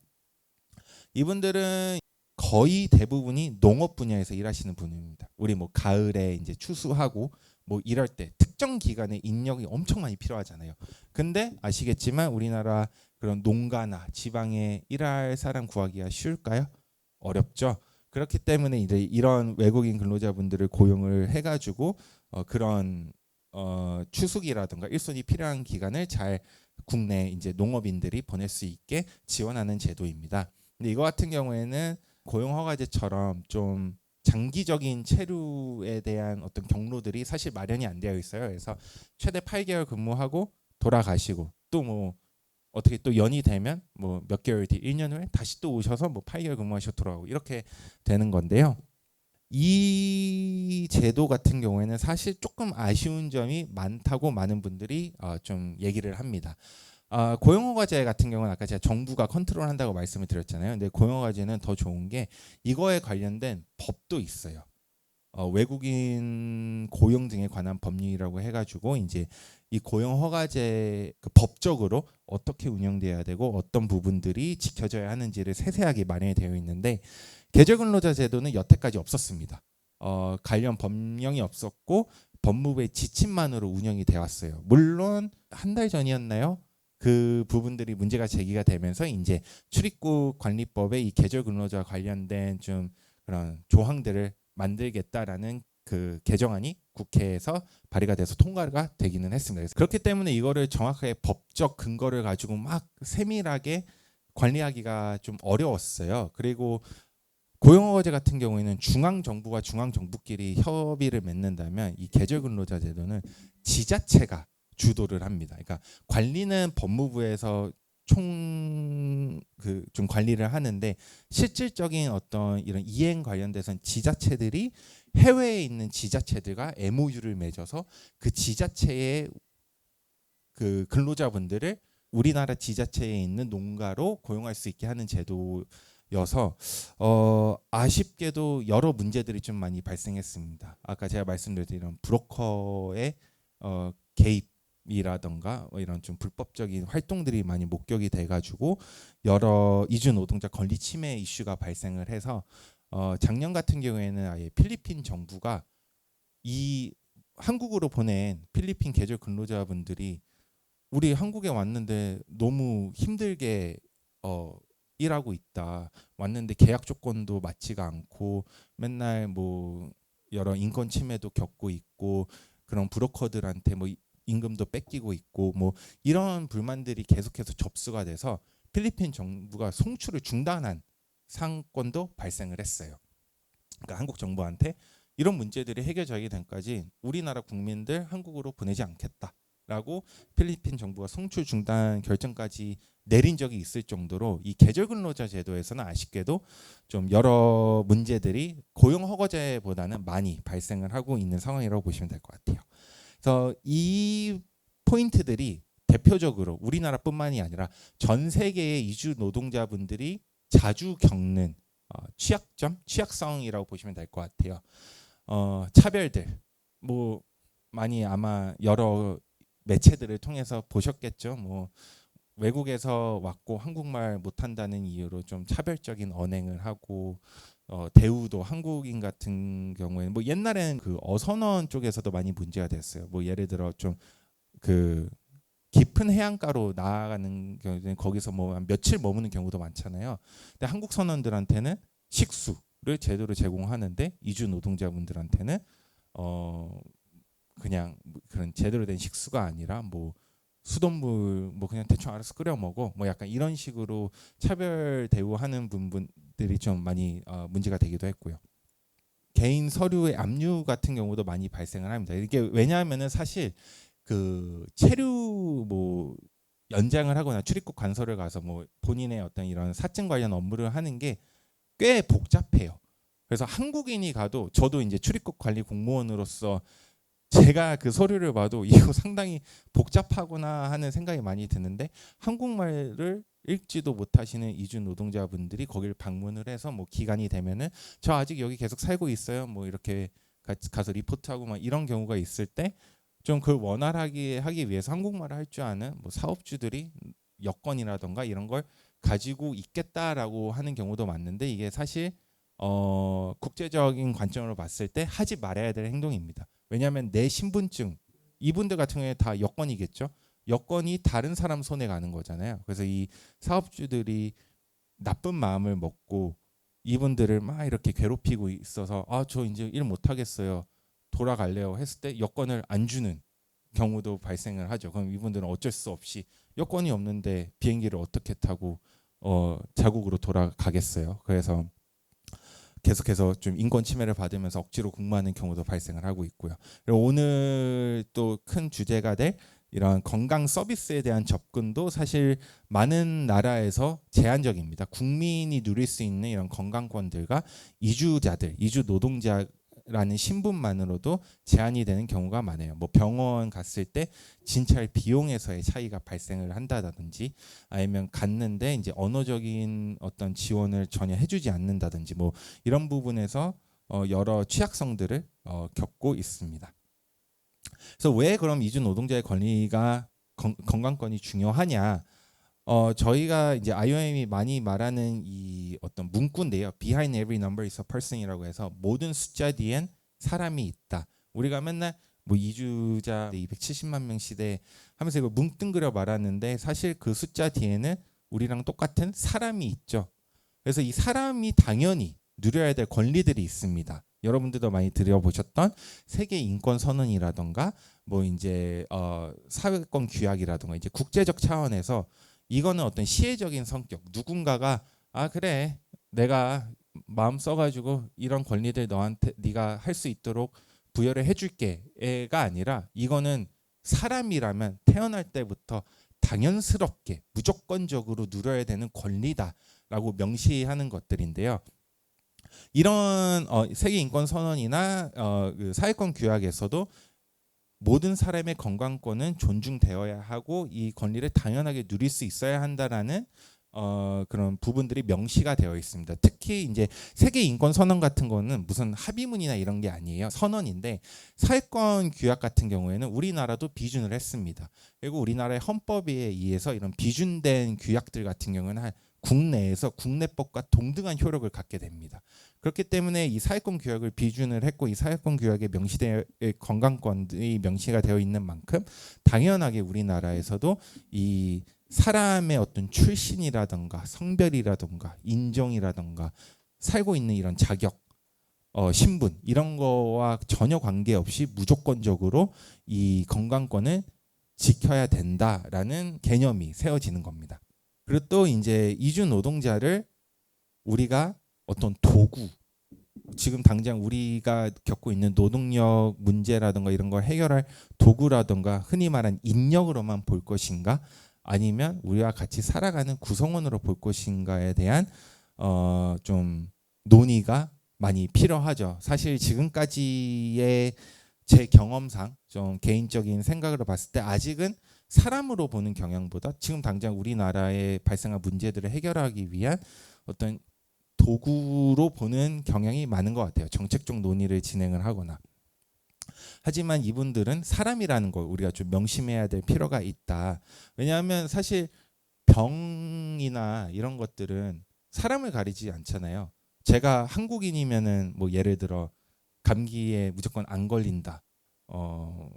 이분들은 거의 대부분이 농업 분야에서 일하시는 분입니다. 우리 뭐 가을에 이제 추수하고 뭐 이럴 때 특정 기간에 인력이 엄청 많이 필요하잖아요. 근데 아시겠지만 우리나라 그런 농가나 지방에 일할 사람 구하기가 쉬울까요? 어렵죠. 그렇기 때문에 이제 이런 외국인 근로자분들을 고용을 해가지고 그런 추수기라든가 일손이 필요한 기간을 잘 국내 이제 농업인들이 보낼 수 있게 지원하는 제도입니다. 근데 이거 같은 경우에는 고용허가제처럼 좀 장기적인 체류에 대한 어떤 경로들이 사실 마련이 안 되어 있어요. 그래서 최대 8개월 근무하고 돌아가시고 또 뭐 어떻게 또 연이 되면 뭐 몇 개월 뒤 1년 후에 다시 또 오셔서 뭐 8개월 근무하셔 돌아오고 이렇게 되는 건데요. 이 제도 같은 경우에는 사실 조금 아쉬운 점이 많다고 많은 분들이 좀 얘기를 합니다. 고용허가제 같은 경우는 아까 제가 정부가 컨트롤한다고 말씀을 드렸잖아요. 근데 고용허가제는 더 좋은 게 이거에 관련된 법도 있어요. 외국인 고용 등에 관한 법률이라고 해가지고 이제 이 고용허가제 그 법적으로 어떻게 운영돼야 되고 어떤 부분들이 지켜져야 하는지를 세세하게 마련이 되어 있는데 계절근로자 제도는 여태까지 없었습니다. 관련 법령이 없었고 법무부의 지침만으로 운영이 되어 왔어요. 물론 한 달 전이었나요? 그 부분들이 문제가 제기가 되면서 이제 출입국 관리법에 이 계절 근로자와 관련된 좀 그런 조항들을 만들겠다라는 그 개정안이 국회에서 발의가 돼서 통과가 되기는 했습니다. 그래서 그렇기 때문에 이거를 정확하게 법적 근거를 가지고 막 세밀하게 관리하기가 좀 어려웠어요. 그리고 고용허가제 같은 경우에는 중앙정부와 중앙정부끼리 협의를 맺는다면 이 계절근로자 제도는 지자체가 주도를 합니다. 그러니까 관리는 법무부에서 총 좀 관리를 하는데 실질적인 어떤 이런 이행 관련돼서는 지자체들이 해외에 있는 지자체들과 MOU를 맺어서 그 지자체의 그 근로자분들을 우리나라 지자체에 있는 농가로 고용할 수 있게 하는 제도여서 아쉽게도 여러 문제들이 좀 많이 발생했습니다. 아까 제가 말씀드린 이런 브로커의 개입이라던가 이런 좀 불법적인 활동들이 많이 목격이 돼가지고 여러 이주 노동자 권리 침해 이슈가 발생을 해서 작년 같은 경우에는 아예 필리핀 정부가 이 한국으로 보낸 필리핀 계절 근로자분들이 우리 한국에 왔는데 너무 힘들게 일하고 있다. 왔는데 계약 조건도 맞지가 않고 맨날 뭐 여러 인권 침해도 겪고 있고 그런 브로커들한테 뭐 임금도 뺏기고 있고 뭐 이런 불만들이 계속해서 접수가 돼서 필리핀 정부가 송출을 중단한 사건도 발생을 했어요. 그러니까 한국 정부한테 이런 문제들이 해결되기 전까지 우리나라 국민들 한국으로 보내지 않겠다라고 필리핀 정부가 송출 중단 결정까지 내린 적이 있을 정도로 이 계절근로자 제도에서는 아쉽게도 좀 여러 문제들이 고용허가제보다는 많이 발생을 하고 있는 상황이라고 보시면 될 것 같아요. 그래서 이 포인트들이 대표적으로 우리나라뿐만이 아니라 전 세계의 이주 노동자분들이 자주 겪는 취약점, 취약성이라고 보시면 될 것 같아요. 차별들 뭐 많이 아마 여러 매체들을 통해서 보셨겠죠. 뭐 외국에서 왔고 한국말 못한다는 이유로 좀 차별적인 언행을 하고 대우도 한국인 같은 경우에는 뭐 옛날에는 그 어선원 쪽에서도 많이 문제가 됐어요. 뭐 예를 들어 좀 그 깊은 해안가로 나아가는 경우는 거기서 뭐 며칠 머무는 경우도 많잖아요. 근데 한국 선원들한테는 식수를 제대로 제공하는데 이주 노동자분들한테는 그냥 그런 제대로 된 식수가 아니라 뭐 수돗물 뭐 그냥 대충 알아서 끓여 먹어 뭐 약간 이런 식으로 차별 대우하는 부분들이 좀 많이 문제가 되기도 했고요. 개인 서류의 압류 같은 경우도 많이 발생을 합니다. 이게 왜냐하면은 사실 그 체류 뭐 연장을 하거나 출입국 관서를 가서 뭐 본인의 어떤 이런 사증 관련 업무를 하는 게 꽤 복잡해요. 그래서 한국인이 가도 저도 이제 출입국 관리 공무원으로서 제가 그 서류를 봐도 이거 상당히 복잡하구나 하는 생각이 많이 드는데 한국말을 읽지도 못하시는 이주 노동자분들이 거기를 방문을 해서 뭐 기간이 되면은 저 아직 여기 계속 살고 있어요. 뭐 이렇게 가서 리포트하고 막 이런 경우가 있을 때 좀 그걸 원활하게 하기 위해서 한국말을 할 줄 아는 뭐 사업주들이 여건이라던가 이런 걸 가지고 있겠다라고 하는 경우도 많은데 이게 사실 국제적인 관점으로 봤을 때 하지 말아야 될 행동입니다. 왜냐하면 내 신분증 이분들 같은 경우에 다 여권이겠죠. 여권이 다른 사람 손에 가는 거잖아요. 그래서 이 사업주들이 나쁜 마음을 먹고 이분들을 막 이렇게 괴롭히고 있어서 저 이제 일 못하겠어요. 돌아갈래요 했을 때 여권을 안 주는 경우도 발생을 하죠. 그럼 이분들은 어쩔 수 없이 여권이 없는데 비행기를 어떻게 타고 자국으로 돌아가겠어요. 그래서 계속해서 좀 인권 침해를 받으면서 억지로 근무하는 경우도 발생을 하고 있고요. 그리고 오늘 또 큰 주제가 될 이런 건강 서비스에 대한 접근도 사실 많은 나라에서 제한적입니다. 국민이 누릴 수 있는 이런 건강권들과 이주자들, 이주 노동자라는 신분만으로도 제한이 되는 경우가 많아요. 뭐 병원 갔을 때 진찰 비용에서의 차이가 발생을 한다든지 아니면 갔는데 이제 언어적인 어떤 지원을 전혀 해주지 않는다든지 뭐 이런 부분에서 여러 취약성들을 겪고 있습니다. 그래서 왜 그럼 이주 노동자의 권리가 건강권이 중요하냐? 저희가 이제 IOM이 많이 말하는 이 어떤 문구인데요. Behind every number is a person이라고 해서 모든 숫자 뒤엔 사람이 있다. 우리가 맨날 뭐 이주자 270만 명 시대 하면서 이거 뭉뚱그려 말하는데 사실 그 숫자 뒤에는 우리랑 똑같은 사람이 있죠. 그래서 이 사람이 당연히 누려야 될 권리들이 있습니다. 여러분들도 많이 들어보셨던 세계 인권 선언이라던가 뭐 이제 사회권 규약이라던가 이제 국제적 차원에서 이거는 어떤 시혜적인 성격 누군가가 그래 내가 마음 써가지고 이런 권리들 너한테 네가 할 수 있도록 부여를 해줄게가 아니라 이거는 사람이라면 태어날 때부터 당연스럽게 무조건적으로 누려야 되는 권리다라고 명시하는 것들인데요. 이런 세계 인권 선언이나 그 사회권 규약에서도 모든 사람의 건강권은 존중되어야 하고 이 권리를 당연하게 누릴 수 있어야 한다라는 그런 부분들이 명시가 되어 있습니다. 특히 이제 세계 인권 선언 같은 거는 무슨 합의문이나 이런 게 아니에요. 선언인데 사회권 규약 같은 경우에는 우리나라도 비준을 했습니다. 그리고 우리나라의 헌법에 의해서 이런 비준된 규약들 같은 경우는 국내에서 국내법과 동등한 효력을 갖게 됩니다. 그렇기 때문에 이 사회권 규약을 비준을 했고 이 사회권 규약에 명시된 건강권이 명시가 되어 있는 만큼 당연하게 우리나라에서도 이 사람의 어떤 출신이라든가 성별이라든가 인종이라든가 살고 있는 이런 자격, 신분 이런 거와 전혀 관계없이 무조건적으로 이 건강권을 지켜야 된다라는 개념이 세워지는 겁니다. 그리고 또 이제 이주 노동자를 우리가 어떤 도구, 지금 당장 우리가 겪고 있는 노동력 문제라든가 이런 걸 해결할 도구라든가 흔히 말하는 인력으로만 볼 것인가 아니면 우리와 같이 살아가는 구성원으로 볼 것인가에 대한 좀 논의가 많이 필요하죠. 사실 지금까지의 제 경험상 좀 개인적인 생각으로 봤을 때 아직은 사람으로 보는 경향보다 지금 당장 우리나라에 발생한 문제들을 해결하기 위한 어떤 도구로 보는 경향이 많은 것 같아요. 정책적 논의를 진행을 하거나. 하지만 이분들은 사람이라는 걸 우리가 좀 명심해야 될 필요가 있다. 왜냐하면 사실 병이나 이런 것들은 사람을 가리지 않잖아요. 제가 한국인이면은 뭐 예를 들어 감기에 무조건 안 걸린다.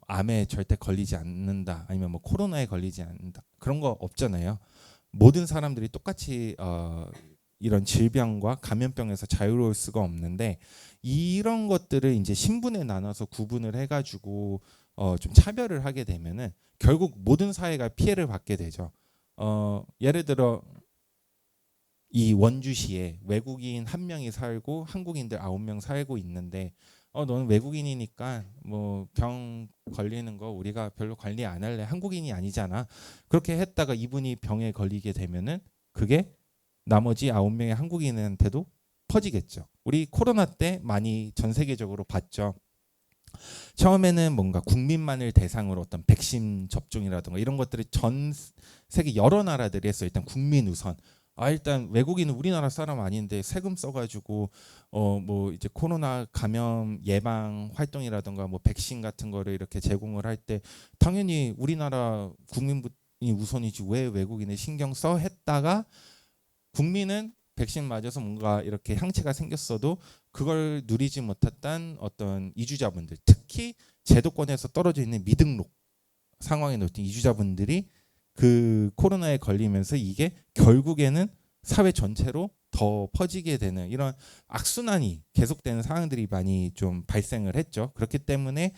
암에 절대 걸리지 않는다. 아니면 뭐 코로나에 걸리지 않는다. 그런 거 없잖아요. 모든 사람들이 똑같이 이런 질병과 감염병에서 자유로울 수가 없는데 이런 것들을 이제 신분에 나눠서 구분을 해가지고 좀 차별을 하게 되면은 결국 모든 사회가 피해를 받게 되죠. 예를 들어 이 원주시에 외국인 1명이 살고 한국인들 9명 살고 있는데 너는 외국인이니까 뭐 병 걸리는 거 우리가 별로 관리 안 할래. 한국인이 아니잖아. 그렇게 했다가 이분이 병에 걸리게 되면은 그게 나머지 9명의 한국인한테도 퍼지겠죠. 우리 코로나 때 많이 전 세계적으로 봤죠. 처음에는 뭔가 국민만을 대상으로 어떤 백신 접종이라든가 이런 것들을 전 세계 여러 나라들이 했어요. 일단 국민 우선. 일단 외국인은 우리나라 사람 아닌데 세금 써가지고 뭐 이제 코로나 감염 예방 활동이라든가 뭐 백신 같은 거를 이렇게 제공을 할 때 당연히 우리나라 국민이 우선이지 왜 외국인을 신경 써 했다가 국민은 백신 맞아서 뭔가 이렇게 향체가 생겼어도 그걸 누리지 못했던 어떤 이주자분들, 특히 제도권에서 떨어져 있는 미등록 상황에 놓인 이주자분들이 그 코로나에 걸리면서 이게 결국에는 사회 전체로 더 퍼지게 되는 이런 악순환이 계속되는 상황들이 많이 좀 발생을 했죠. 그렇기 때문에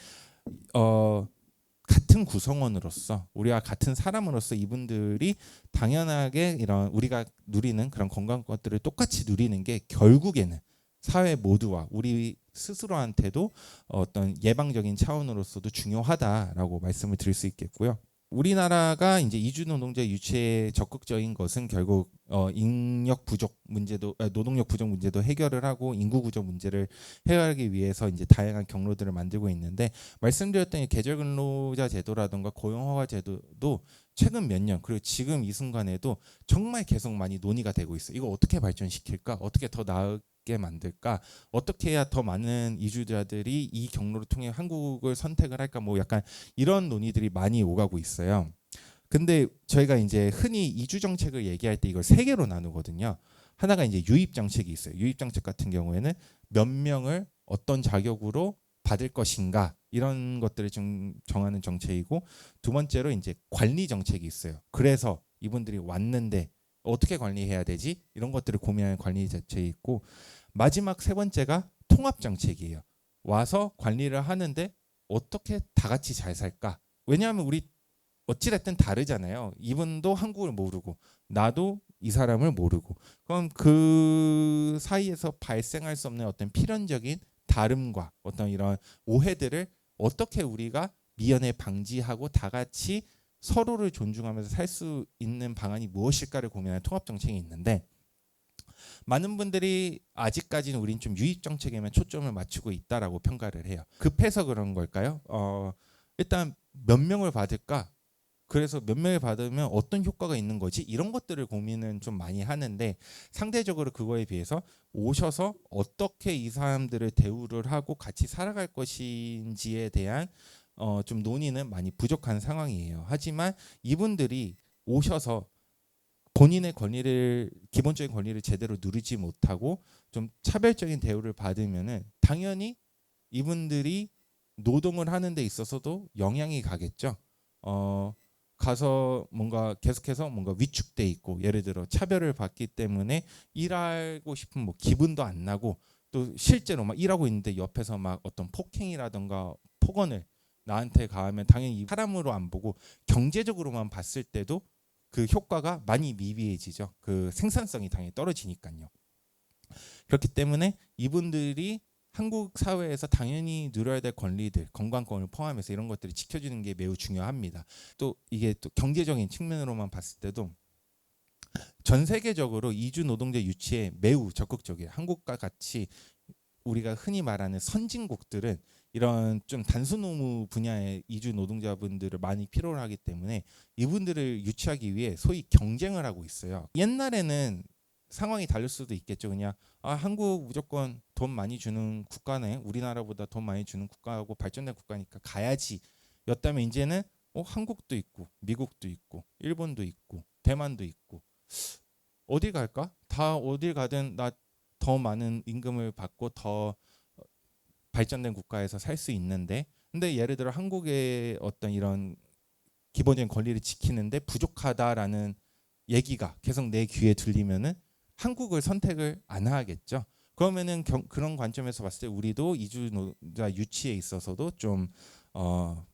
같은 구성원으로서 우리와 같은 사람으로서 이분들이 당연하게 이런 우리가 누리는 그런 건강것들을 똑같이 누리는 게 결국에는 사회 모두와 우리 스스로한테도 어떤 예방적인 차원으로서도 중요하다라고 말씀을 드릴 수 있겠고요. 우리나라가 이제 이주 노동자 유치에 적극적인 것은 결국 인력 부족 문제도 노동력 부족 문제도 해결을 하고 인구 구조 문제를 해결하기 위해서 이제 다양한 경로들을 만들고 있는데 말씀드렸던 이 계절 근로자 제도라든가 고용 허가 제도도 최근 몇 년 그리고 지금 이 순간에도 정말 계속 많이 논의가 되고 있어요. 이거 어떻게 발전시킬까? 어떻게 더 나게 만들까? 어떻게 해야 더 많은 이주자들이 이 경로를 통해 한국을 선택을 할까? 뭐 약간 이런 논의들이 많이 오가고 있어요. 근데 저희가 이제 흔히 이주 정책을 얘기할 때 이걸 세 개로 나누거든요. 하나가 이제 유입 정책이 있어요. 유입 정책 같은 경우에는 몇 명을 어떤 자격으로 받을 것인가 이런 것들을 좀 정하는 정책이고 두 번째로 이제 관리 정책이 있어요. 그래서 이분들이 왔는데 어떻게 관리해야 되지? 이런 것들을 고민하는 관리 정책이 있고 마지막 세 번째가 통합 정책이에요. 와서 관리를 하는데 어떻게 다 같이 잘 살까? 왜냐하면 우리 어찌됐든 다르잖아요. 이분도 한국을 모르고 나도 이 사람을 모르고. 그럼 그 사이에서 발생할 수 없는 어떤 필연적인 다름과 어떤 이런 오해들을 어떻게 우리가 미연에 방지하고 다 같이 서로를 존중하면서 살 수 있는 방안이 무엇일까를 고민하는 통합 정책이 있는데, 많은 분들이 아직까지는 우린 좀 유입 정책에만 초점을 맞추고 있다라고 평가를 해요. 급해서 그런 걸까요? 일단 몇 명을 받을까? 그래서 몇 명을 받으면 어떤 효과가 있는 거지? 이런 것들을 고민은 좀 많이 하는데, 상대적으로 그거에 비해서 오셔서 어떻게 이 사람들을 대우를 하고 같이 살아갈 것인지에 대한 좀 논의는 많이 부족한 상황이에요. 하지만 이분들이 오셔서 본인의 권리를, 기본적인 권리를 제대로 누리지 못하고 좀 차별적인 대우를 받으면은 당연히 이분들이 노동을 하는 데 있어서도 영향이 가겠죠. 가서 뭔가 계속해서 뭔가 위축돼 있고, 예를 들어 차별을 받기 때문에 일하고 싶은 뭐 기분도 안 나고, 또 실제로 막 일하고 있는데 옆에서 막 어떤 폭행이라던가 폭언을 나한테 가하면 당연히 사람으로 안 보고 경제적으로만 봤을 때도 그 효과가 많이 미비해지죠. 그 생산성이 당연히 떨어지니까요. 그렇기 때문에 이분들이 한국 사회에서 당연히 누려야 될 권리들, 건강권을 포함해서 이런 것들을 지켜주는 게 매우 중요합니다. 또 이게 또 경제적인 측면으로만 봤을 때도 전 세계적으로 이주 노동자 유치에 매우 적극적이에요. 한국과 같이 우리가 흔히 말하는 선진국들은 이런 좀 단순 노무 분야의 이주 노동자분들을 많이 필요로 하기 때문에 이분들을 유치하기 위해 소위 경쟁을 하고 있어요. 옛날에는 상황이 다를 수도 있겠죠. 그냥 한국 무조건 돈 많이 주는 국가네, 우리나라보다 돈 많이 주는 국가하고 발전된 국가니까 가야지 였다면, 이제는 한국도 있고 미국도 있고 일본도 있고 대만도 있고 어디 갈까? 다 어딜 가든 나 더 많은 임금을 받고 더 발전된 국가에서 살 수 있는데, 근데 예를 들어 한국의 어떤 이런 기본적인 권리를 지키는데 부족하다라는 얘기가 계속 내 귀에 들리면은 한국을 선택을 안 하겠죠. 그러면은 그런 관점에서 봤을 때 우리도 이주노자 유치에 있어서도 좀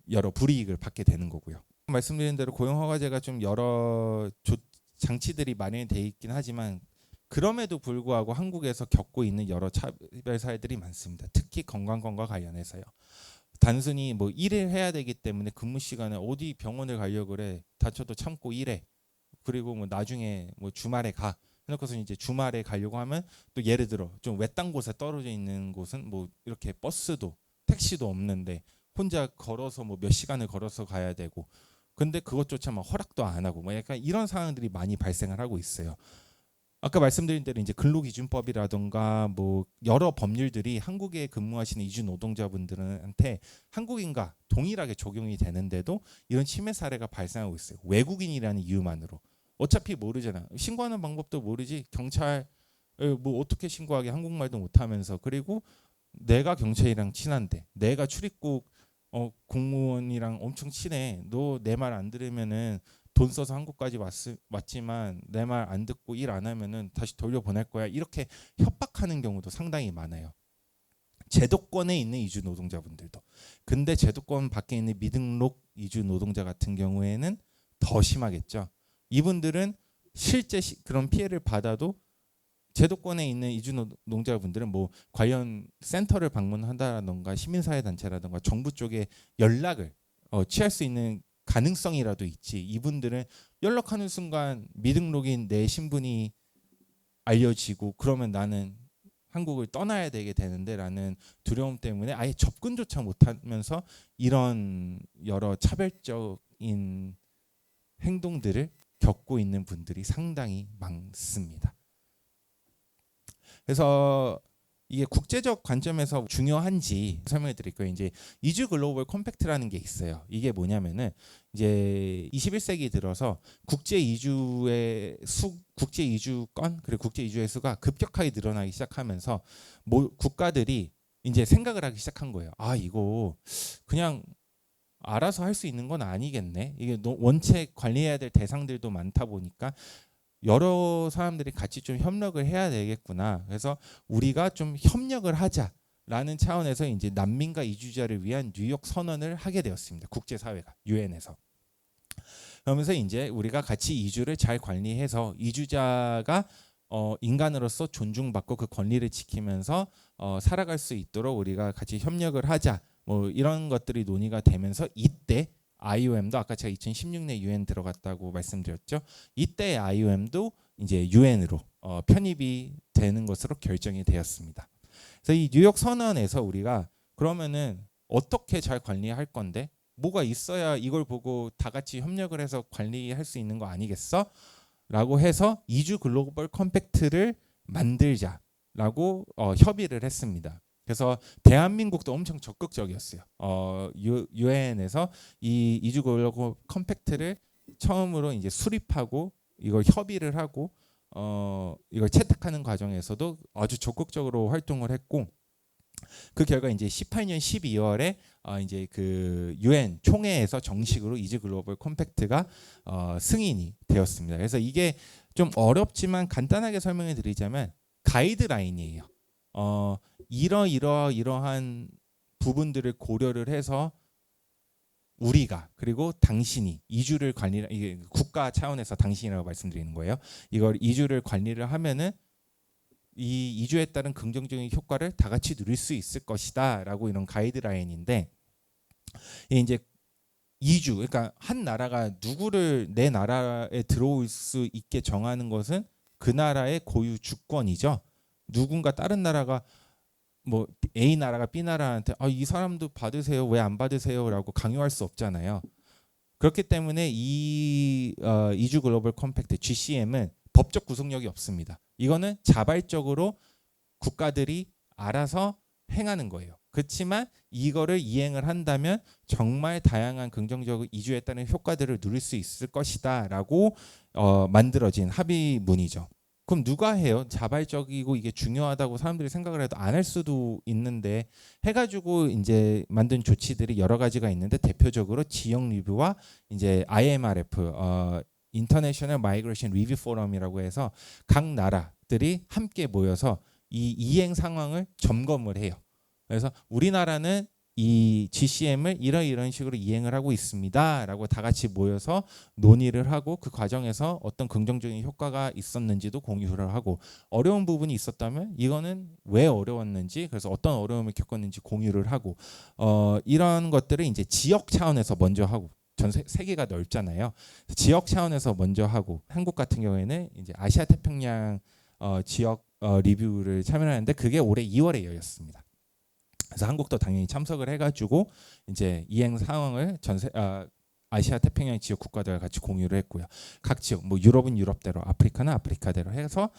여러 불이익을 받게 되는 거고요. 말씀드린 대로 고용허가제가 좀 여러 장치들이 마련이 돼 있긴 하지만, 그럼에도 불구하고 한국에서 겪고 있는 여러 차별 사회들이 많습니다. 특히 건강권과 관련해서요. 단순히 뭐 일을 해야 되기 때문에 근무 시간에 어디 병원을 가려고 그래, 다쳐도 참고 일해. 그리고 뭐 나중에 뭐 주말에 가. 해놓고서 이제 주말에 가려고 하면 또 예를 들어 좀 외딴 곳에 떨어져 있는 곳은 뭐 이렇게 버스도 택시도 없는데 혼자 걸어서 뭐 몇 시간을 걸어서 가야 되고, 근데 그것조차 막 허락도 안 하고 뭐 약간 이런 상황들이 많이 발생을 하고 있어요. 아까 말씀드린 대로 이제 근로기준법이라던가 뭐 여러 법률들이 한국에 근무하시는 이주 노동자분들한테 한국인과 동일하게 적용이 되는데도 이런 침해 사례가 발생하고 있어요. 외국인이라는 이유만으로. 어차피 모르잖아. 신고하는 방법도 모르지. 경찰 뭐 어떻게 신고하게, 한국말도 못하면서. 그리고 내가 경찰이랑 친한데, 내가 출입국 공무원이랑 엄청 친해. 너 내 말 안 들으면은 돈 써서 한국까지 왔지만 내 말 안 듣고 일 안 하면은 다시 돌려보낼 거야. 이렇게 협박하는 경우도 상당히 많아요. 제도권에 있는 이주 노동자분들도. 근데 제도권 밖에 있는 미등록 이주 노동자 같은 경우에는 더 심하겠죠. 이분들은 실제 그런 피해를 받아도 제도권에 있는 이주 노동자분들은 뭐 관련 센터를 방문한다던가 시민사회 단체라던가 정부 쪽에 연락을 취할 수 있는 가능성이라도 있지, 이분들은 연락하는 순간 미등록인 내 신분이 알려지고 그러면 나는 한국을 떠나야 되게 되는데 라는 두려움 때문에 아예 접근조차 못하면서 이런 여러 차별적인 행동들을 겪고 있는 분들이 상당히 많습니다. 그래서 이게 국제적 관점에서 중요한지 설명해 드릴 거예요. 이제 이주 글로벌 컴팩트라는 게 있어요. 이게 뭐냐면은 이제 21세기 들어서 국제 이주의 국제 이주권 그리고 국제 이주의 수가 급격하게 늘어나기 시작하면서 국가들이 이제 생각을 하기 시작한 거예요. 이거 그냥 알아서 할 수 있는 건 아니겠네. 이게 원체 관리해야 될 대상들도 많다 보니까 여러 사람들이 같이 좀 협력을 해야 되겠구나. 그래서 우리가 좀 협력을 하자라는 차원에서 이제 난민과 이주자를 위한 뉴욕 선언을 하게 되었습니다. 국제사회가 유엔에서. 그러면서 이제 우리가 같이 이주를 잘 관리해서 이주자가 인간으로서 존중받고 그 권리를 지키면서 살아갈 수 있도록 우리가 같이 협력을 하자. 뭐 이런 것들이 논의가 되면서 이때 IOM도 아까 제가 2016년 UN 들어갔다고 말씀드렸죠. 이때 IOM도 이제 UN으로 편입이 되는 것으로 결정이 되었습니다. 그래서 이 뉴욕 선언에서 우리가 그러면은 어떻게 잘 관리할 건데 뭐가 있어야 이걸 보고 다 같이 협력을 해서 관리할 수 있는 거 아니겠어? 라고 해서 이주 글로벌 컴팩트를 만들자라고 협의를 했습니다. 그래서 대한민국도 엄청 적극적이었어요. 유엔에서 이 이주 글로벌 컴팩트를 처음으로 이제 수립하고 이걸 협의를 하고 이걸 채택하는 과정에서도 아주 적극적으로 활동을 했고 그 결과 이제 18년 12월에 이제 그 유엔 총회에서 정식으로 이즈 글로벌 컴팩트가 승인이 되었습니다. 그래서 이게 좀 어렵지만 간단하게 설명해 드리자면 가이드라인이에요. 이러한 부분들을 고려를 해서 우리가 그리고 당신이 이주를 관리 이게 국가 차원에서 당신이라고 말씀드리는 거예요. 이걸 이주를 관리를 하면은 이 이주에 따른 긍정적인 효과를 다 같이 누릴 수 있을 것이다라고 이런 가이드라인인데 이제 이주 그러니까 한 나라가 누구를 내 나라에 들어올 수 있게 정하는 것은 그 나라의 고유 주권이죠. 누군가 다른 나라가 뭐 A 나라가 B 나라한테 이 사람도 받으세요 왜 안 받으세요라고 강요할 수 없잖아요. 그렇기 때문에 이 이주 글로벌 컴팩트 GCM은 법적 구속력이 없습니다. 이거는 자발적으로 국가들이 알아서 행하는 거예요. 그렇지만 이거를 이행을 한다면 정말 다양한 긍정적 이주에 따른 효과들을 누릴 수 있을 것이다라고 만들어진 합의문이죠. 그럼 누가 해요? 자발적이고 이게 중요하다고 사람들이 생각을 해도 안 할 수도 있는데 해가지고 이제 만든 조치들이 여러 가지가 있는데 대표적으로 지역 리뷰와 이제 IMRF 인터내셔널 마이그레이션 리뷰 포럼이라고 해서 각 나라들이 함께 모여서 이 이행 상황을 점검을 해요. 그래서 우리나라는 이 GCM을 이런 식으로 이행을 하고 있습니다라고 다 같이 모여서 논의를 하고 그 과정에서 어떤 긍정적인 효과가 있었는지도 공유를 하고 어려운 부분이 있었다면 이거는 왜 어려웠는지 그래서 어떤 어려움을 겪었는지 공유를 하고 이런 것들을 이제 지역 차원에서 먼저 하고 전 세계가 넓잖아요. 지역 차원에서 먼저 하고 한국 같은 경우에는 이제 아시아 태평양 지역 리뷰를 참여하는데 그게 올해 2월에 열렸습니다. 그래서 한국도 당연히 참석을 해가지고 이제 이행 상황을 아시아 태평양 지역 국가들과 같이 공유를 했고요. 각 지역 뭐 유럽은 유럽대로 아프리카는 아프리카대로 해서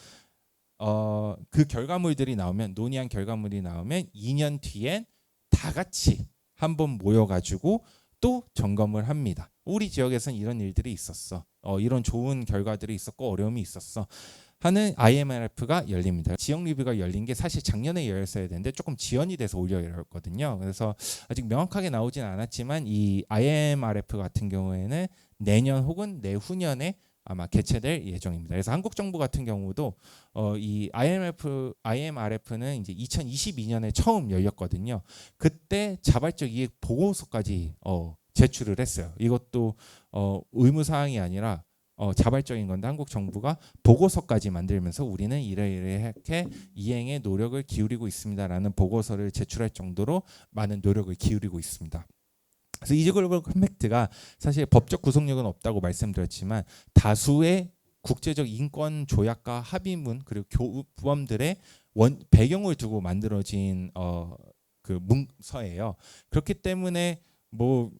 그 결과물들이 나오면 논의한 결과물이 나오면 2년 뒤엔 다 같이 한번 모여가지고 또 점검을 합니다. 우리 지역에서는 이런 일들이 있었어. 이런 좋은 결과들이 있었고 어려움이 있었어. 하는 IMRF가 열립니다. 지역 리뷰가 열린 게 사실 작년에 열렸어야 되는데 조금 지연이 돼서 올려 열렸거든요. 그래서 아직 명확하게 나오진 않았지만 이 IMRF 같은 경우에는 내년 혹은 내후년에 아마 개최될 예정입니다. 그래서 한국 정부 같은 경우도 이 IMRF는 이제 2022년에 처음 열렸거든요. 그때 자발적 이익 보고서까지 제출을 했어요. 이것도 의무 사항이 아니라 자발적인 건데 한국 정부가 보고서까지 만들면서 우리는 이렇게 이행에 노력을 기울이고 있습니다라는 보고서를 제출할 정도로 많은 노력을 기울이고 있습니다. 그래서 이즈 글로벌 컴팩트가 사실 법적 구속력은 없다고 말씀드렸지만 다수의 국제적 인권 조약과 합의문 그리고 교범들의 배경을 두고 만들어진 그 문서예요. 그렇기 때문에 뭐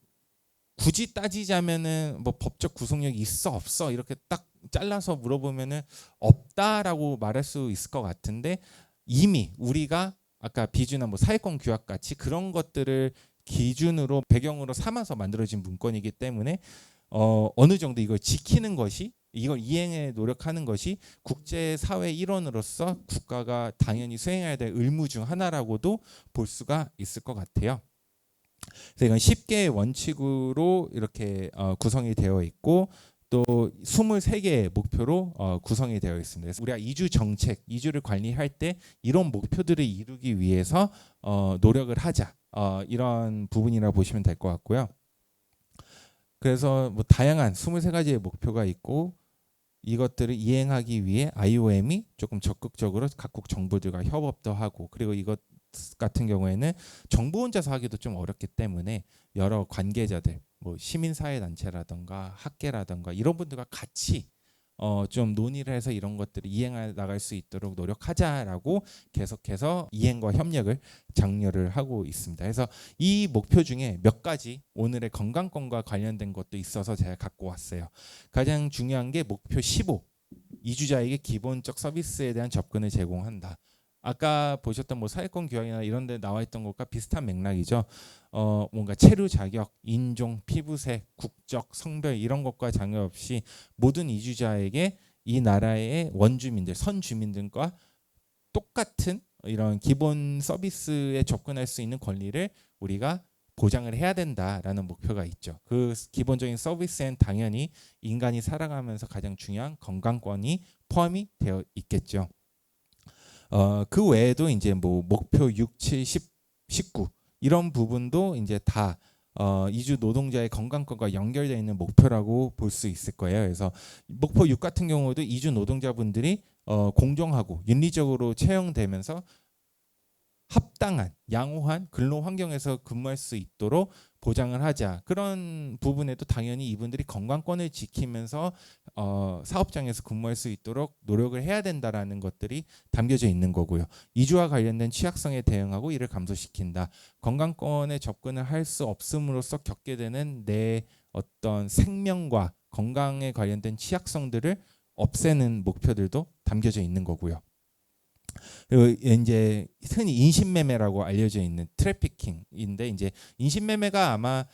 굳이 따지자면은 뭐 법적 구속력이 있어 없어 이렇게 딱 잘라서 물어보면은 없다라고 말할 수 있을 것 같은데 이미 우리가 아까 비주나 뭐 사회권 규약 같이 그런 것들을 기준으로 배경으로 삼아서 만들어진 문건이기 때문에 어느 정도 이걸 지키는 것이 이걸 이행에 노력하는 것이 국제사회 일원으로서 국가가 당연히 수행해야 될 의무 중 하나라고도 볼 수가 있을 것 같아요. 그래서 이건 10개의 원칙으로 이렇게 구성이 되어 있고 또 23개의 목표로 구성이 되어 있습니다. 그래서 우리가 이주 정책, 이주를 관리할 때 이런 목표들을 이루기 위해서 노력을 하자 이런 부분이라 보시면 될 것 같고요. 그래서 뭐 다양한 23가지의 목표가 있고 이것들을 이행하기 위해 IOM이 조금 적극적으로 각국 정부들과 협업도 하고, 그리고 이것 같은 경우에는 정부 혼자서 하기도 좀 어렵기 때문에 여러 관계자들, 뭐 시민사회단체라든가 학계라든가 이런 분들과 같이 좀 논의를 해서 이런 것들을 이행해 나갈 수 있도록 노력하자라고 계속해서 이행과 협력을 장려를 하고 있습니다. 그래서 이 목표 중에 몇 가지 오늘의 건강권과 관련된 것도 있어서 제가 갖고 왔어요. 가장 중요한 게 목표 15, 이주자에게 기본적 서비스에 대한 접근을 제공한다. 아까 보셨던 뭐 사회권 규약이나 이런 데 나와 있던 것과 비슷한 맥락이죠. 뭔가 체류 자격, 인종, 피부색, 국적, 성별 이런 것과 상관없이 모든 이주자에게 이 나라의 원주민들, 선주민들과 똑같은 이런 기본 서비스에 접근할 수 있는 권리를 우리가 보장을 해야 된다라는 목표가 있죠. 그 기본적인 서비스엔 당연히 인간이 살아가면서 가장 중요한 건강권이 포함이 되어 있겠죠. 그 외에도 이제 뭐 목표 6, 7, 10, 19 이런 부분도 이제 다 이주 노동자의 건강권과 연결되어 있는 목표라고 볼 수 있을 거예요. 그래서 목표 6 같은 경우도 이주 노동자분들이 공정하고 윤리적으로 채용되면서 합당한 양호한 근로 환경에서 근무할 수 있도록 보장을 하자. 그런 부분에도 당연히 이분들이 건강권을 지키면서 사업장에서 근무할 수 있도록 노력을 해야 된다라는 것들이 담겨져 있는 거고요. 이주와 관련된 취약성에 대응하고 이를 감소시킨다. 건강권에 접근을 할 수 없음으로써 겪게 되는 내 어떤 생명과 건강에 관련된 취약성들을 없애는 목표들도 담겨져 있는 거고요. 그리고 이제 흔히 인신매매라고 알려져 있는 트래피킹인데, 이제 인신매매가 아마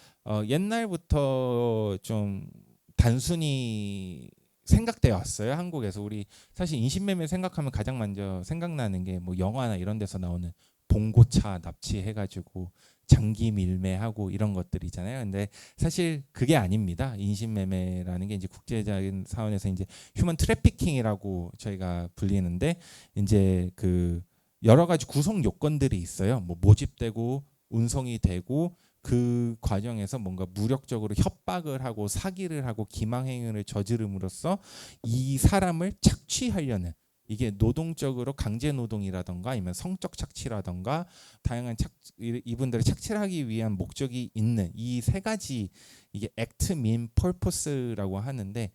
옛날부터 좀 단순히 생각되어 왔어요. 한국에서 우리 사실 인신매매 생각하면 가장 먼저 생각나는 게 뭐 영화나 이런 데서 나오는 봉고차 납치해가지고 장기 밀매하고 이런 것들이잖아요. 근데 사실 그게 아닙니다. 인신매매라는 게 이제 국제적인 사원에서 이제 휴먼 트래피킹이라고 저희가 불리는데, 이제 그 여러 가지 구성 요건들이 있어요. 뭐 모집되고 운송이 되고 그 과정에서 뭔가 무력적으로 협박을 하고 사기를 하고 기망행위를 저지름으로써 이 사람을 착취하려는, 이게 노동적으로 강제 노동이라던가 아니면 성적 착취라던가 다양한 이분들을 착취하기 위한 목적이 있는 이 세 가지, 이게 act, mean, purpose라고 하는데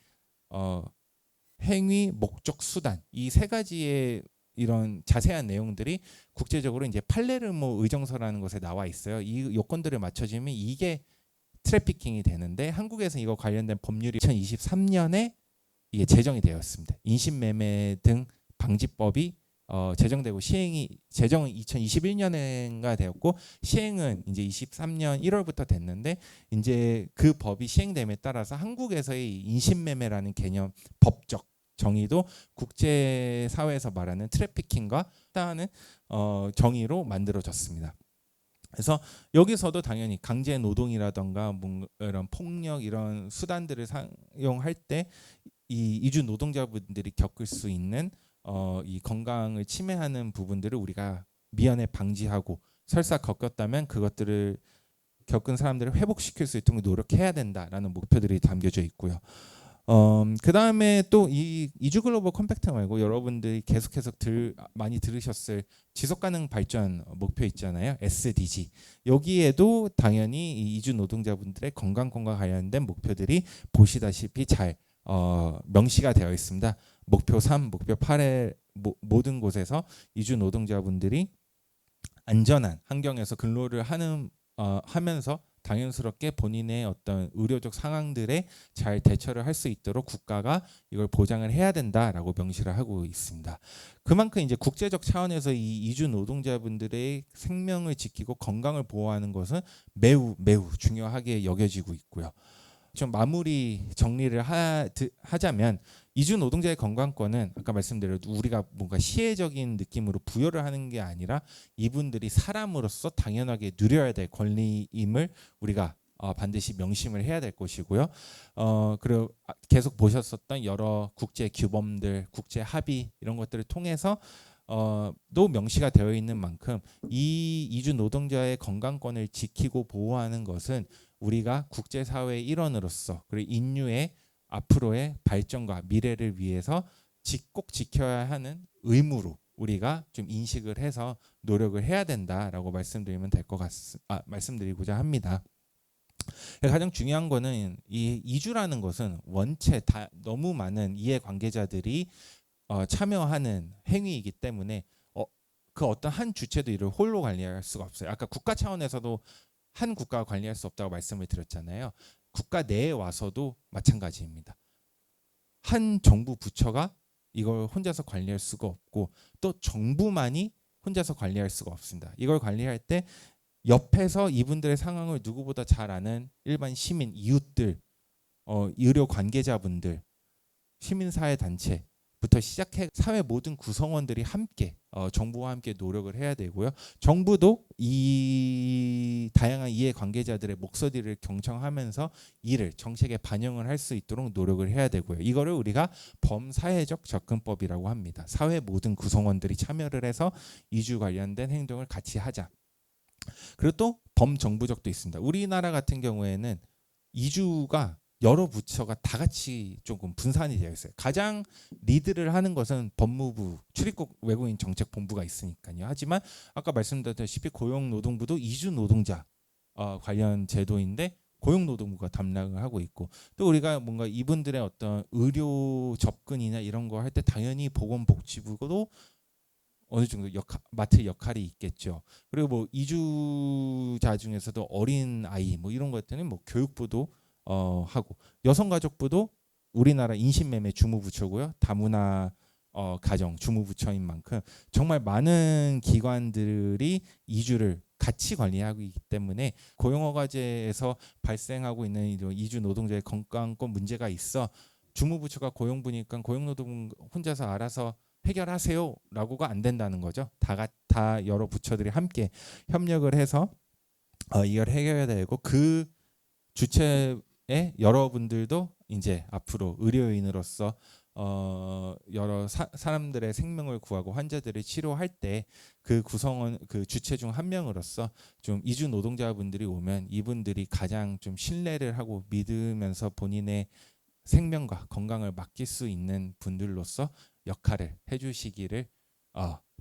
행위, 목적, 수단, 이 세 가지의 이런 자세한 내용들이 국제적으로 이제 팔레르모 의정서라는 것에 나와 있어요. 이 요건들을 맞춰주면 이게 트래피킹이 되는데, 한국에서 이거 관련된 법률이 2023년에 이게 제정이 되었습니다. 인신매매 등 방지법이 제정되고 제정은 2021년인가 되었고 시행은 이제 23년 1월부터 됐는데, 이제 그 법이 시행됨에 따라서 한국에서의 인신매매라는 개념 법적 정의도 국제사회에서 말하는 트래피킹과 따르는 정의로 만들어졌습니다. 그래서 여기서도 당연히 강제 노동이라던가 뭔가 이런 폭력 이런 수단들을 사용할 때 이 이주 노동자분들이 겪을 수 있는 이 건강을 침해하는 부분들을 우리가 미연에 방지하고, 설사 겪었다면 그것들을 겪은 사람들을 회복시킬 수 있도록 노력해야 된다라는 목표들이 담겨져 있고요. 그 다음에 또 이 이주 글로벌 컴팩트 말고 여러분들이 계속해서 많이 들으셨을 지속가능 발전 목표 있잖아요. SDG. 여기에도 당연히 이 이주 노동자분들의 건강권과 관련된 목표들이 보시다시피 잘 명시가 되어 있습니다. 목표 3, 목표 8의 모든 곳에서 이주 노동자분들이 안전한 환경에서 근로를 하면서 당연스럽게 본인의 어떤 의료적 상황들에 잘 대처를 할 수 있도록 국가가 이걸 보장을 해야 된다라고 명시를 하고 있습니다. 그만큼 이제 국제적 차원에서 이 이주 노동자분들의 생명을 지키고 건강을 보호하는 것은 매우 중요하게 여겨지고 있고요. 좀 마무리 정리를 하자면, 이주 노동자의 건강권은 아까 말씀드린 우리가 뭔가 시혜적인 느낌으로 부여를 하는 게 아니라 이분들이 사람으로서 당연하게 누려야 될 권리임을 우리가 반드시 명심을 해야 될 것이고요. 그리고 계속 보셨었던 여러 국제 규범들, 국제 합의 이런 것들을 통해서 도 명시가 되어 있는 만큼 이 이주 노동자의 건강권을 지키고 보호하는 것은 우리가 국제사회의 일원으로서 그리고 인류의 앞으로의 발전과 미래를 위해서 꼭 지켜야 하는 의무로 우리가 좀 인식을 해서 노력을 해야 된다라고 말씀드리면 될 것 말씀드리고자 합니다. 가장 중요한 거는 이 이주라는 것은 원체 다 너무 많은 이해관계자들이 참여하는 행위이기 때문에 그 어떤 한 주체도 이를 홀로 관리할 수가 없어요. 아까 국가 차원에서도 한 국가가 관리할 수 없다고 말씀을 드렸잖아요. 국가 내에 와서도 마찬가지입니다. 한 정부 부처가 이걸 혼자서 관리할 수가 없고 또 정부만이 혼자서 관리할 수가 없습니다. 이걸 관리할 때 옆에서 이분들의 상황을 누구보다 잘 아는 일반 시민, 이웃들, 의료 관계자분들, 시민사회 단체부터 시작해 사회 모든 구성원들이 함께 정부와 함께 노력을 해야 되고요. 정부도 이 다양한 이해관계자들의 목소리를 경청하면서 이를 정책에 반영을 할 수 있도록 노력을 해야 되고요. 이거를 우리가 범사회적 접근법이라고 합니다. 사회 모든 구성원들이 참여를 해서 이주 관련된 행동을 같이 하자. 그리고 또 범정부적도 있습니다. 우리나라 같은 경우에는 이주가 여러 부처가 다 같이 조금 분산이 되어 있어요. 가장 리드를 하는 것은 법무부, 출입국 외국인 정책본부가 있으니까요. 하지만 아까 말씀드렸다시피 고용노동부도 이주 노동자 관련 제도인데 고용노동부가 담당을 하고 있고 또 우리가 뭔가 이분들의 어떤 의료 접근이나 이런 거 할 때 당연히 보건복지부도 어느 정도 맡을 역할이 있겠죠. 그리고 뭐 이주자 중에서도 어린 아이 뭐 이런 것들은 뭐 교육부도 하고 여성가족부도 우리나라 인신매매 주무부처고요. 다문화 가정 주무부처인 만큼 정말 많은 기관들이 이주를 같이 관리하고 있기 때문에 고용허가제에서 발생하고 있는 이주 노동자의 건강권 문제가 있어 주무부처가 고용부니까 고용노동부 혼자서 알아서 해결하세요라고가 안 된다는 거죠. 다 여러 부처들이 함께 협력을 해서 이걸 해결해야 되고 그 주체의 여러분들도 이제 앞으로 의료인으로서 여러 사람들의 생명을 구하고 환자들을 치료할 때 그 구성원 그 주체 중 한 명으로서 좀 이주 노동자분들이 오면 이분들이 가장 좀 신뢰를 하고 믿으면서 본인의 생명과 건강을 맡길 수 있는 분들로서 역할을 해주시기를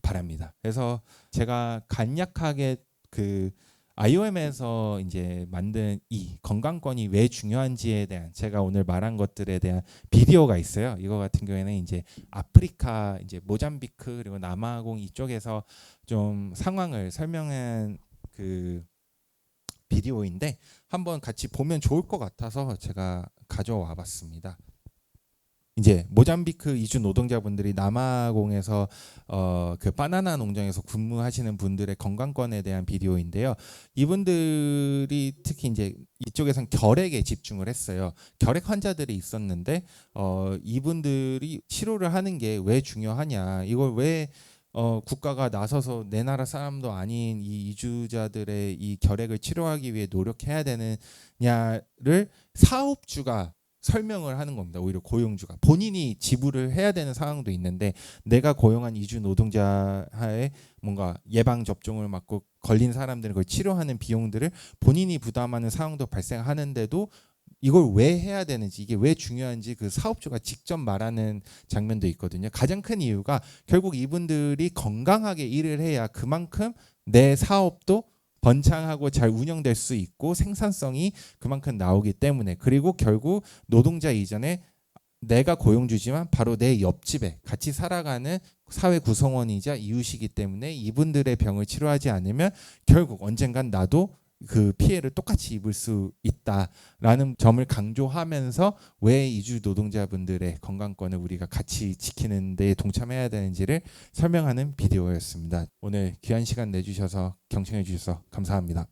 바랍니다. 그래서 제가 간략하게 그 IOM에서 이제 만든 이 건강권이 왜 중요한지에 대한 제가 오늘 말한 것들에 대한 비디오가 있어요. 이거 같은 경우에는 이제 아프리카, 이제 모잠비크 그리고 남아공 이쪽에서 좀 상황을 설명한 그 비디오인데 한번 같이 보면 좋을 것 같아서 제가 가져와 봤습니다. 이제 모잠비크 이주 노동자분들이 남아공에서 그 바나나 농장에서 근무하시는 분들의 건강권에 대한 비디오인데요. 이분들이 특히 이제 이쪽에선 결핵에 집중을 했어요. 결핵 환자들이 있었는데 이분들이 치료를 하는 게 왜 중요하냐? 이걸 왜 국가가 나서서 내 나라 사람도 아닌 이 이주자들의 이 결핵을 치료하기 위해 노력해야 되느냐를 사업주가 설명을 하는 겁니다. 오히려 고용주가 본인이 지불을 해야 되는 상황도 있는데 내가 고용한 이주 노동자의 뭔가 예방 접종을 맞고 걸린 사람들은 그걸 치료하는 비용들을 본인이 부담하는 상황도 발생하는데도 이걸 왜 해야 되는지 이게 왜 중요한지 그 사업주가 직접 말하는 장면도 있거든요. 가장 큰 이유가 결국 이분들이 건강하게 일을 해야 그만큼 내 사업도 번창하고 잘 운영될 수 있고 생산성이 그만큼 나오기 때문에 그리고 결국 노동자 이전에 내가 고용주지만 바로 내 옆집에 같이 살아가는 사회 구성원이자 이웃이기 때문에 이분들의 병을 치료하지 않으면 결국 언젠간 나도 그 피해를 똑같이 입을 수 있다라는 점을 강조하면서 왜 이주 노동자분들의 건강권을 우리가 같이 지키는 데 동참해야 되는지를 설명하는 비디오였습니다. 오늘 귀한 시간 내주셔서 경청해 주셔서 감사합니다.